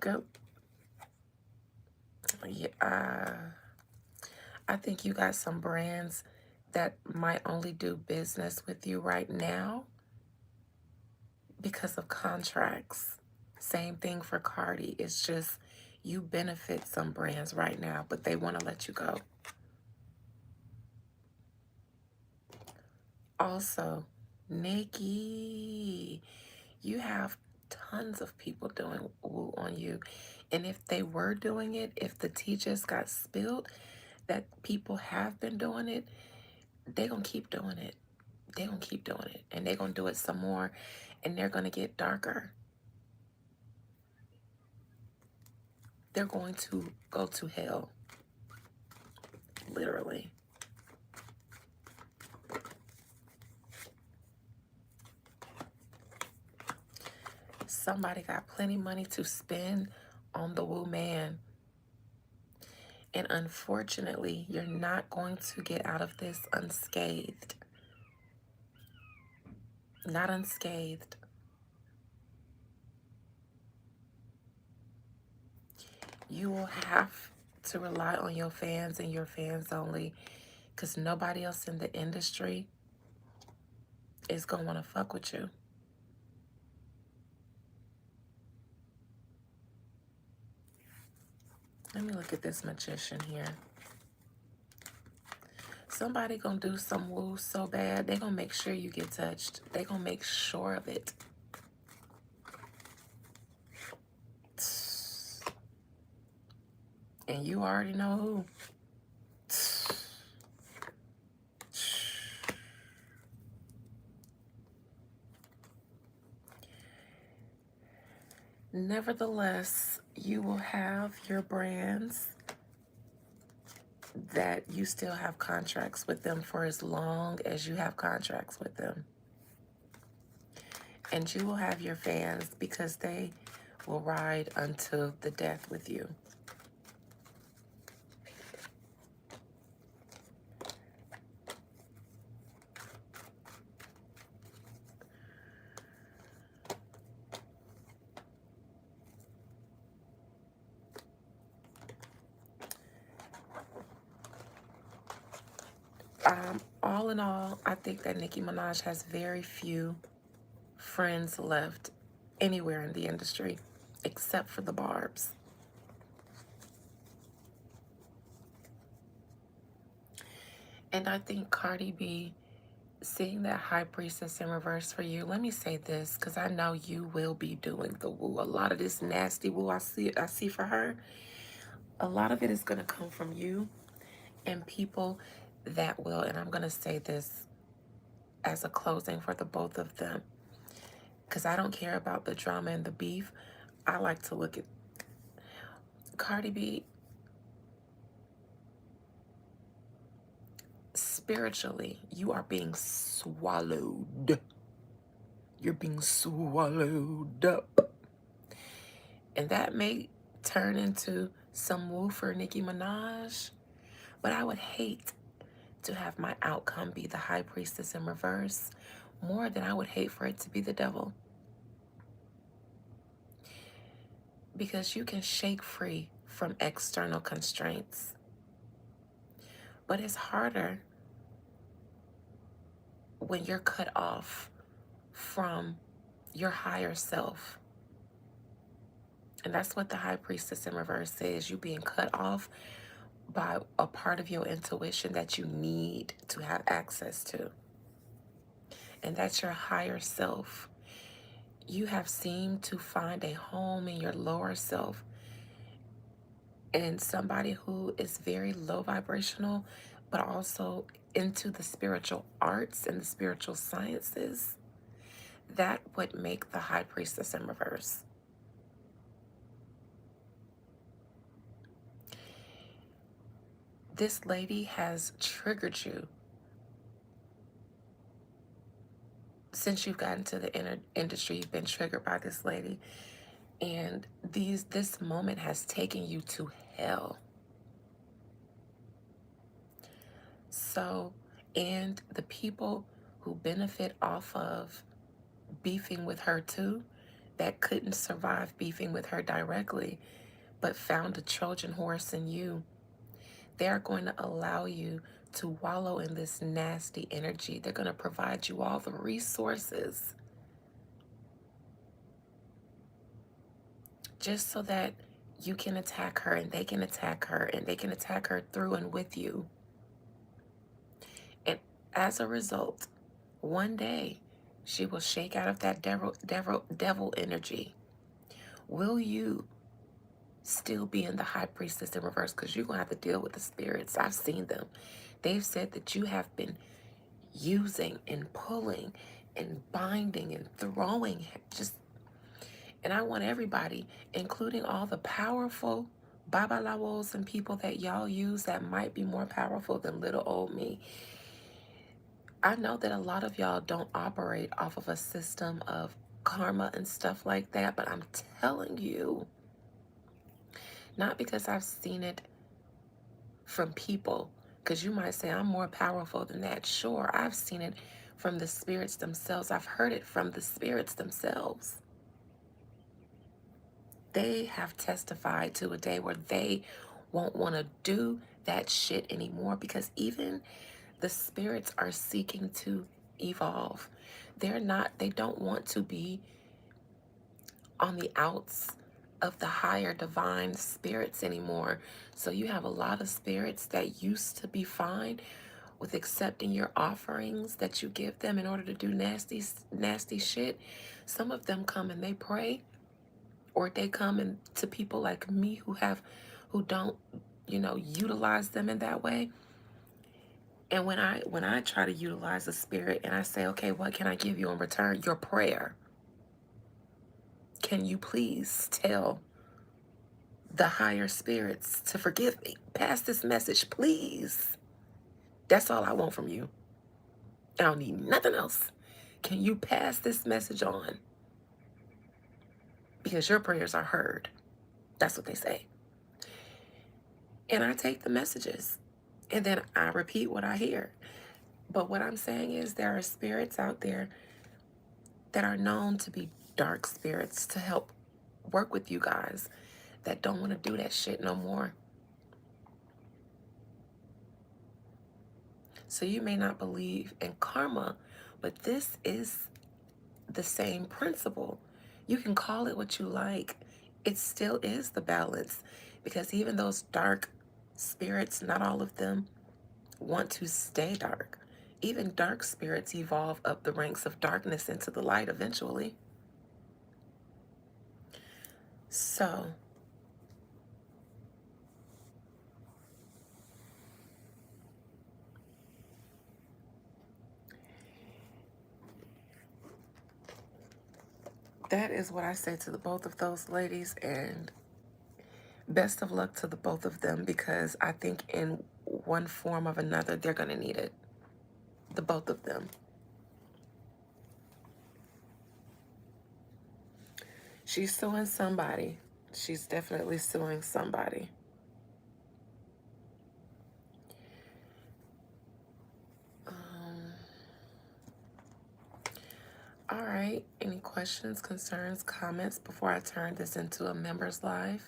go. Yeah, I think you got some brands that might only do business with you right now because of contracts. Same thing for Cardi. It's just you benefit some brands right now, but they want to let you go. Also, Nicki, you have tons of people doing woo on you. And if they were doing it, if the tea just got spilled, that people have been doing it, they're going to keep doing it. They're going to keep doing it. And they're going to do it some more. And they're going to get darker. They're going to go to hell. Literally. Somebody got plenty money to spend on the woo man. And unfortunately, you're not going to get out of this unscathed. Not unscathed. You will have to rely on your fans and your fans only, because nobody else in the industry is going to want to fuck with you. Let me look at this magician here. Somebody gonna do some woo so bad, they gonna make sure you get touched. They gonna make sure of it. And you already know who. Nevertheless, you will have your brands that you still have contracts with them for as long as you have contracts with them. And you will have your fans because they will ride until the death with you. All in all, I think that Nicki Minaj has very few friends left anywhere in the industry except for the Barbs. And I think Cardi B, seeing that High Priestess in reverse for you, let me say this, because I know you will be doing the woo. A lot of this nasty woo I see for her, a lot of it is going to come from you and people that will, and I'm going to say this as a closing for the both of them, because I don't care about the drama and the beef. I like to look at Cardi B. Spiritually, you are being swallowed. You're being swallowed up. And that may turn into some woo for Nicki Minaj. But I would hate to have my outcome be the High Priestess in reverse more than I would hate for it to be the devil. Because you can shake free from external constraints. But it's harder when you're cut off from your higher self. And that's what the high priestess in reverse says. You being cut off by a part of your intuition that you need to have access to. And that's your higher self. You have seemed to find a home in your lower self, and somebody who is very low vibrational, but also into the spiritual arts and the spiritual sciences. That would make the high priestess in reverse. This lady has triggered you since you've gotten to the industry. You've been triggered by this lady, and this moment has taken you to hell. So, and the people who benefit off of beefing with her too, that couldn't survive beefing with her directly, but found a Trojan horse in you, they're going to allow you to wallow in this nasty energy. They're going to provide you all the resources just so that you can attack her and they can attack her and they can attack her through and with you. And as a result, one day she will shake out of that devil energy. Will you still be in the high priestess in reverse? Because you're going to have to deal with the spirits. I've seen them. They've said that you have been using and pulling and binding and throwing just, and I want everybody, including all the powerful babalawos and people that y'all use that might be more powerful than little old me. I know that a lot of y'all don't operate off of a system of karma and stuff like that, but I'm telling you, not because I've seen it from people, because you might say I'm more powerful than that. Sure, I've seen it from the spirits themselves. I've heard it from the spirits themselves. They have testified to a day where they won't want to do that shit anymore, because even the spirits are seeking to evolve. They don't want to be on the outs of the higher divine spirits anymore. So you have a lot of spirits that used to be fine with accepting your offerings that you give them in order to do nasty shit. Some of them come and they pray, or they come and to people like me who don't, utilize them in that way. And when I try to utilize a spirit and I say, okay, what can I give you in return? Your prayer. Can you please tell the higher spirits to forgive me? Pass this message, please. That's all I want from you. I don't need nothing else. Can you pass this message on? Because your prayers are heard. That's what they say. And I take the messages and then I repeat what I hear. But what I'm saying is there are spirits out there that are known to be dark spirits to help work with you guys that don't want to do that shit no more. So you may not believe in karma, but this is the same principle. You can call it what you like. It still is the balance, because even those dark spirits, not all of them want to stay dark. Even dark spirits evolve up the ranks of darkness into the light eventually. So that is what I say to the both of those ladies, and best of luck to the both of them, because I think in one form or another they're going to need it. The both of them. She's suing somebody. She's definitely suing somebody. All right. Any questions, concerns, comments before I turn this into a members live?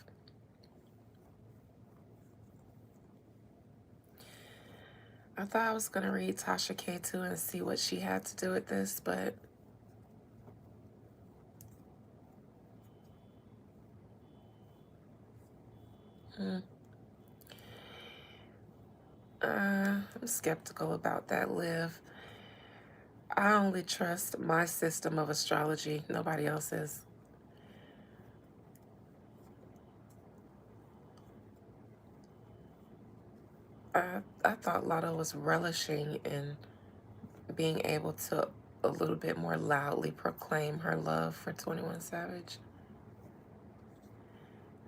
I thought I was going to read Tasha K2 and see what she had to do with this, but mm, I'm skeptical about that, Liv. I only trust my system of astrology, nobody else's. I thought Lotto was relishing in being able to a little bit more loudly proclaim her love for 21 Savage.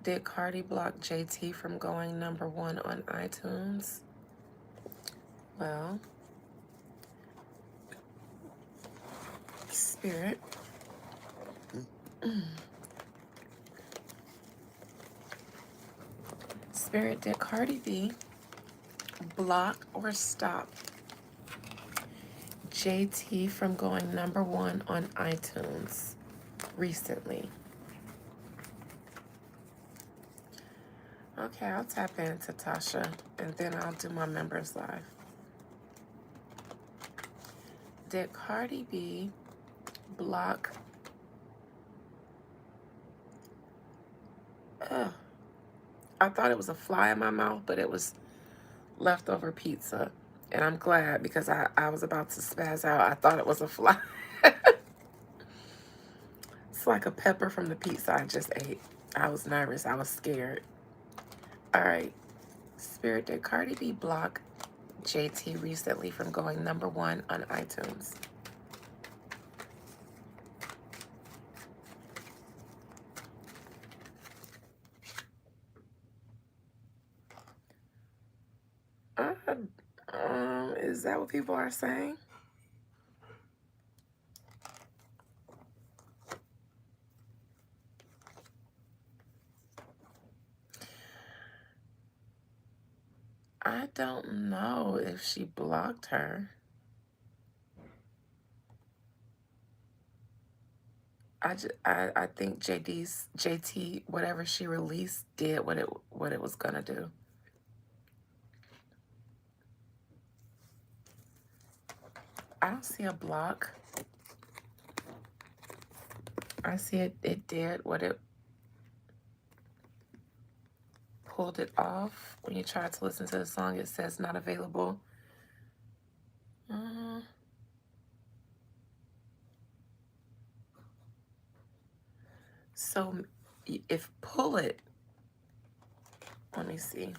Did Cardi block JT from going #1 on iTunes? Well, Spirit. Spirit, did Cardi B block or stop JT from going #1 on iTunes recently? Okay, I'll tap into Tasha and then I'll do my members live. Did Cardi B block? I thought it was a fly in my mouth, but it was leftover pizza. And I'm glad because I was about to spaz out. I thought it was a fly. It's like a pepper from the pizza I just ate. I was nervous. I was scared. All right. Spirit, did Cardi B block JT recently from going #1 on iTunes? Is that what people are saying? I don't know if she blocked her. I think JT, whatever she released, did what it was gonna do. I don't see a block. I see it did what it pulled it off. When you try to listen to the song, it says not available. So if pull it, let me see.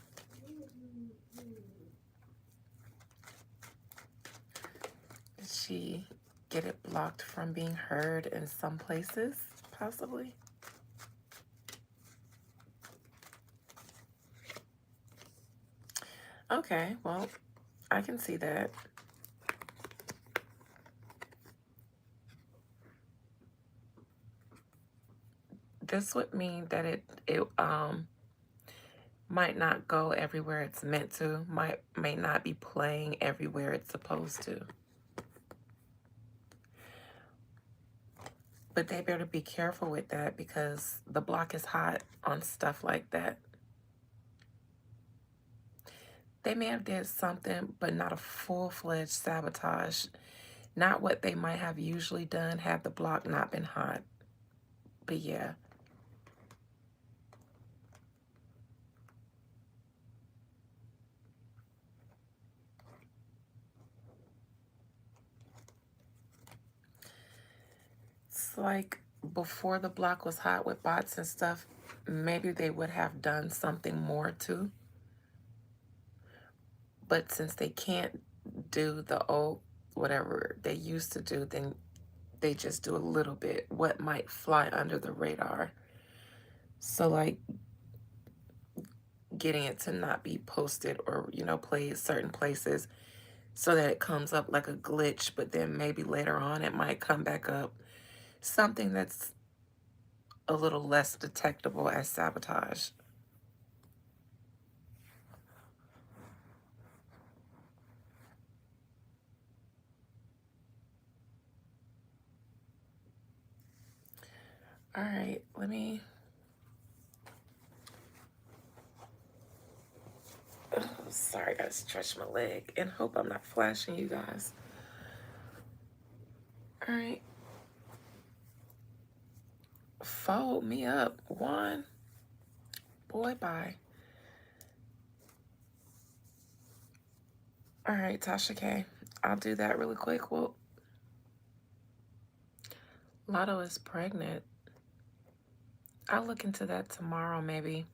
Did she get it blocked from being heard in some places, possibly? Okay, well, I can see that. This would mean that it might not go everywhere it's meant to, may not be playing everywhere it's supposed to. But they better be careful with that because the block is hot on stuff like that. They may have did something, but not a full-fledged sabotage. Not what they might have usually done had the block not been hot. But yeah. It's like before the block was hot with bots and stuff, maybe they would have done something more too. But since they can't do the old whatever they used to do, then they just do a little bit what might fly under the radar. So like getting it to not be posted or, played certain places so that it comes up like a glitch, but then maybe later on it might come back up. Something that's a little less detectable as sabotage. All right, let me... sorry, I gotta stretch my leg and hope I'm not flashing you guys. All right. Fold me up. One. Boy, bye. All right, Tasha K. I'll do that really quick. Well, Lotto is pregnant. I'll look into that tomorrow, maybe.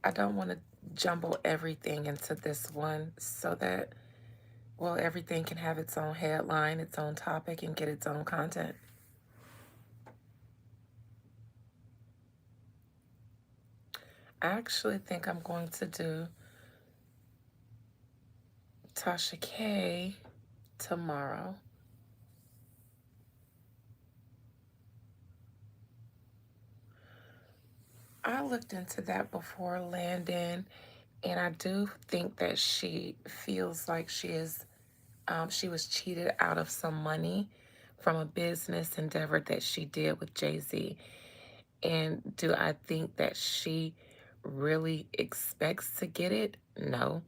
I don't want to jumble everything into this one so that, well, everything can have its own headline, its own topic, and get its own content. I actually think I'm going to do Tasha K tomorrow. I looked into that before Landon, and I do think that she feels like she was cheated out of some money from a business endeavor that she did with Jay-Z. And do I think that she really expects to get it? No.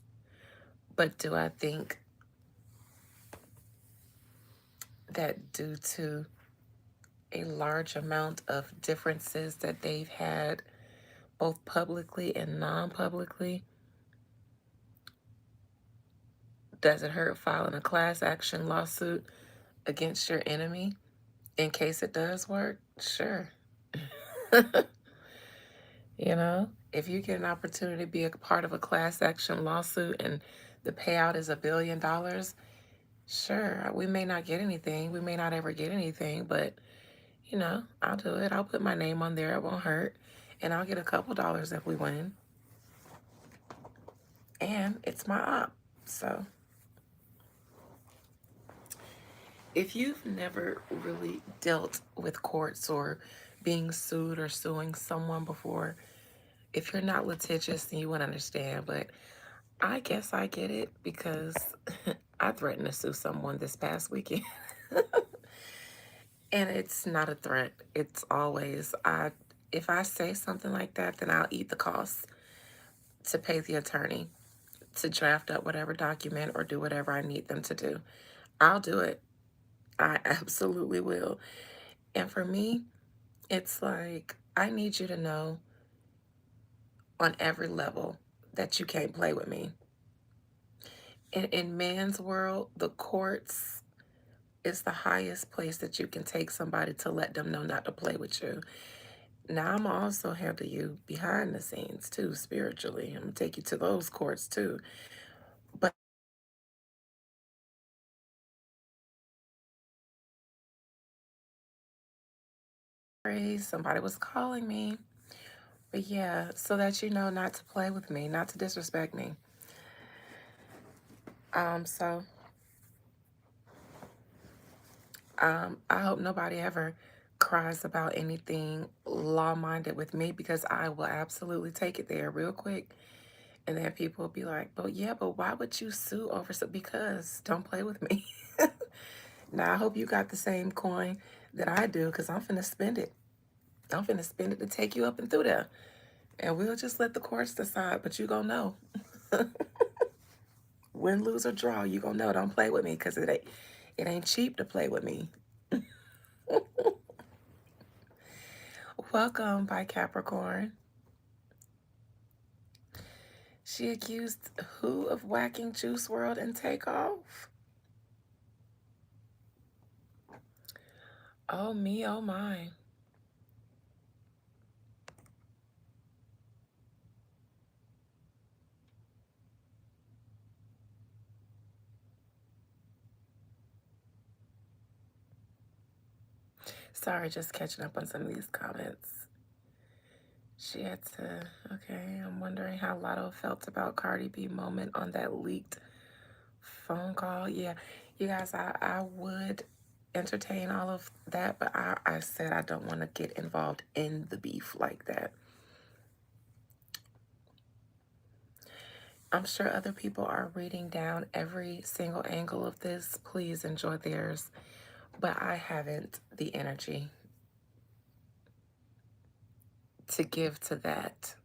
But do I think that due to a large amount of differences that they've had, both publicly and non-publicly, does it hurt filing a class action lawsuit against your enemy in case it does work? Sure. You know, if you get an opportunity to be a part of a class action lawsuit and the payout is $1 billion, sure, we may not get anything. We may not ever get anything, but you know, I'll do it. I'll put my name on there. It won't hurt. And I'll get a couple dollars if we win. And it's my op. So if you've never really dealt with courts or being sued or suing someone before, if you're not litigious, then you wouldn't understand. But I guess I get it because I threatened to sue someone this past weekend. And it's not a threat. It's always, if I say something like that, then I'll eat the cost to pay the attorney to draft up whatever document or do whatever I need them to do. I'll do it. I absolutely will. And for me, it's like, I need you to know on every level that you can't play with me. In man's world, the courts is the highest place that you can take somebody to let them know not to play with you. Now, I'm also handle you behind the scenes too, spiritually. I'm gonna take you to those courts too. But somebody was calling me. But yeah, so that you know not to play with me, not to disrespect me. So I hope nobody ever cries about anything law-minded with me because I will absolutely take it there real quick. And then people will be like, but yeah, but why would you sue over so? Because don't play with me. Now, I hope you got the same coin that I do because I'm finna spend it. I'm finna spend it to take you up and through there. And we'll just let the courts decide, but you gonna know. Win, lose, or draw, you gonna know. Don't play with me because it ain't cheap to play with me. Welcome by Capricorn. She accused who of whacking Juice WRLD and Takeoff? Oh me, oh my. Sorry, just catching up on some of these comments. She had to, okay, I'm wondering how Lotto felt about Cardi B moment on that leaked phone call. Yeah, you guys, I would entertain all of that, but I said I don't want to get involved in the beef like that. I'm sure other people are reading down every single angle of this. Please enjoy theirs, but I haven't the energy to give to that.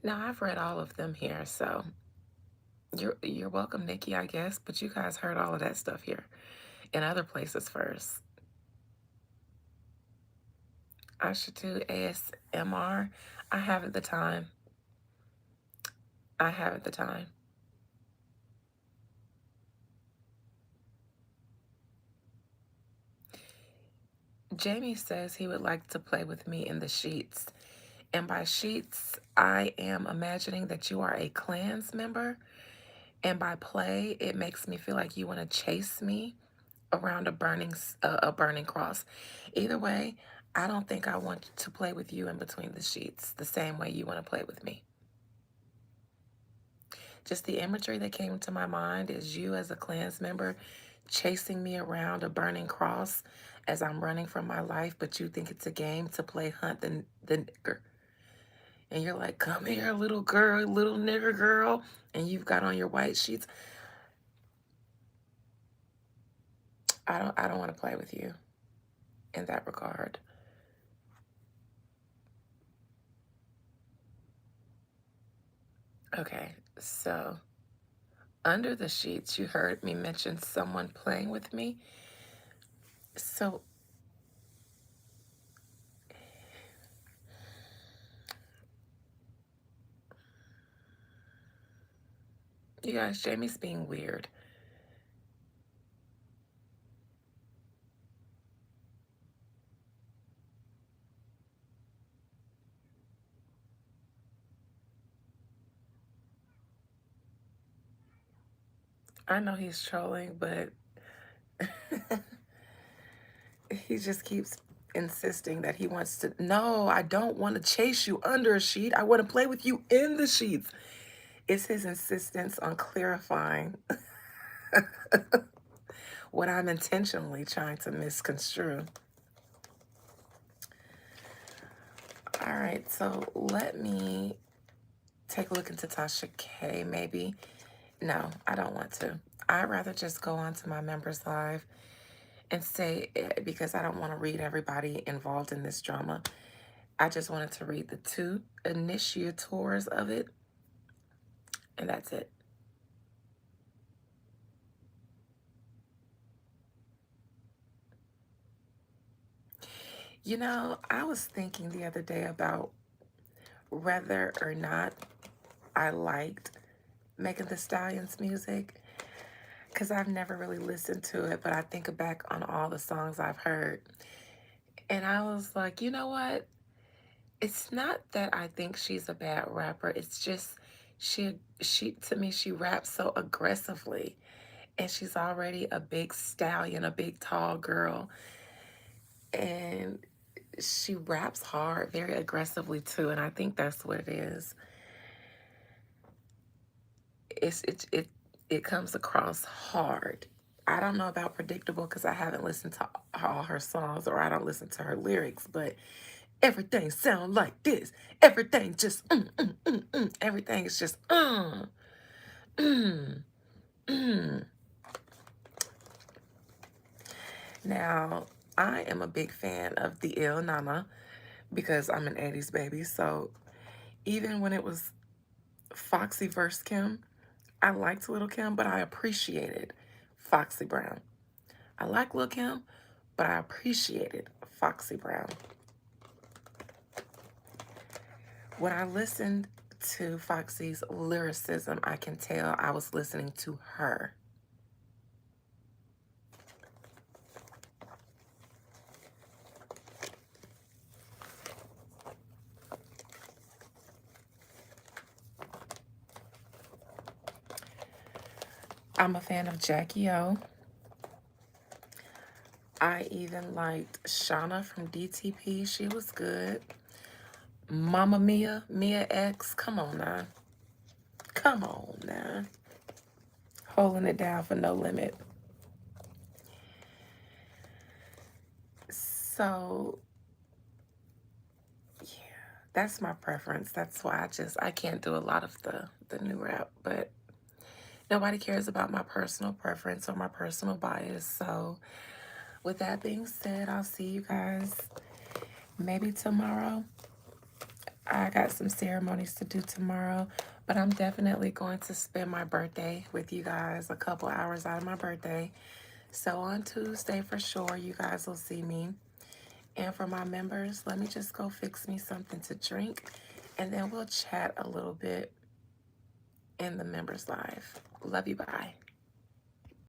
Now I've read all of them here, so you're welcome, Nikki, I guess. But you guys heard all of that stuff here in other places first. I should do ASMR. I haven't the time. I haven't the time. Jamie says he would like to play with me in the sheets. And by sheets, I am imagining that you are a clans member. And by play, it makes me feel like you want to chase me around a burning cross. Either way, I don't think I want to play with you in between the sheets the same way you want to play with me. Just the imagery that came to my mind is you as a clans member chasing me around a burning cross as I'm running from my life, but you think it's a game to play hunt the nigger. And you're like, come here, little girl, little nigger girl. And you've got on your white sheets. I don't want to play with you in that regard. Okay, so under the sheets, you heard me mention someone playing with me. So, you guys, Jamie's being weird. I know he's trolling, but he just keeps insisting that he wants to. No, I don't want to chase you under a sheet. I want to play with you in the sheets. It's his insistence on clarifying what I'm intentionally trying to misconstrue. All right, so let me take a look into Tasha K, maybe. No, I don't want to. I'd rather just go on to my members live and say, because I don't want to read everybody involved in this drama. I just wanted to read the two initiators of it, and that's it. You know, I was thinking the other day about whether or not I liked Megan Thee Stallion's music, because I've never really listened to it, but I think back on all the songs I've heard, and I was like, you know what? It's not that I think she's a bad rapper. It's just she to me she raps so aggressively, and she's already a big stallion, a big tall girl, and she raps hard, very aggressively too, and I think that's what it is. It comes across hard. I don't know about predictable because I haven't listened to all her songs or I don't listen to her lyrics, but everything sound like this. Everything just everything is just mm, mm. Now, I am a big fan of the Il Nama because I'm an 80s baby. So even when it was Foxy versus Kim, I liked Little Kim, but I appreciated Foxy Brown. I like Lil Kim, but I appreciated Foxy Brown. When I listened to Foxy's lyricism, I can tell I was listening to her. I'm a fan of Jackie O. I even liked Shauna from DTP. She was good. Mama Mia, Mia X. Come on now. Come on now. Holding it down for No Limit. So, yeah, that's my preference. That's why I can't do a lot of the new rap, but nobody cares about my personal preference or my personal bias. So, with that being said, I'll see you guys maybe tomorrow. I got some ceremonies to do tomorrow, but I'm definitely going to spend my birthday with you guys, a couple hours out of my birthday. So on Tuesday, for sure, you guys will see me. And for my members, let me just go fix me something to drink, and then we'll chat a little bit in the members live. Love you. Bye.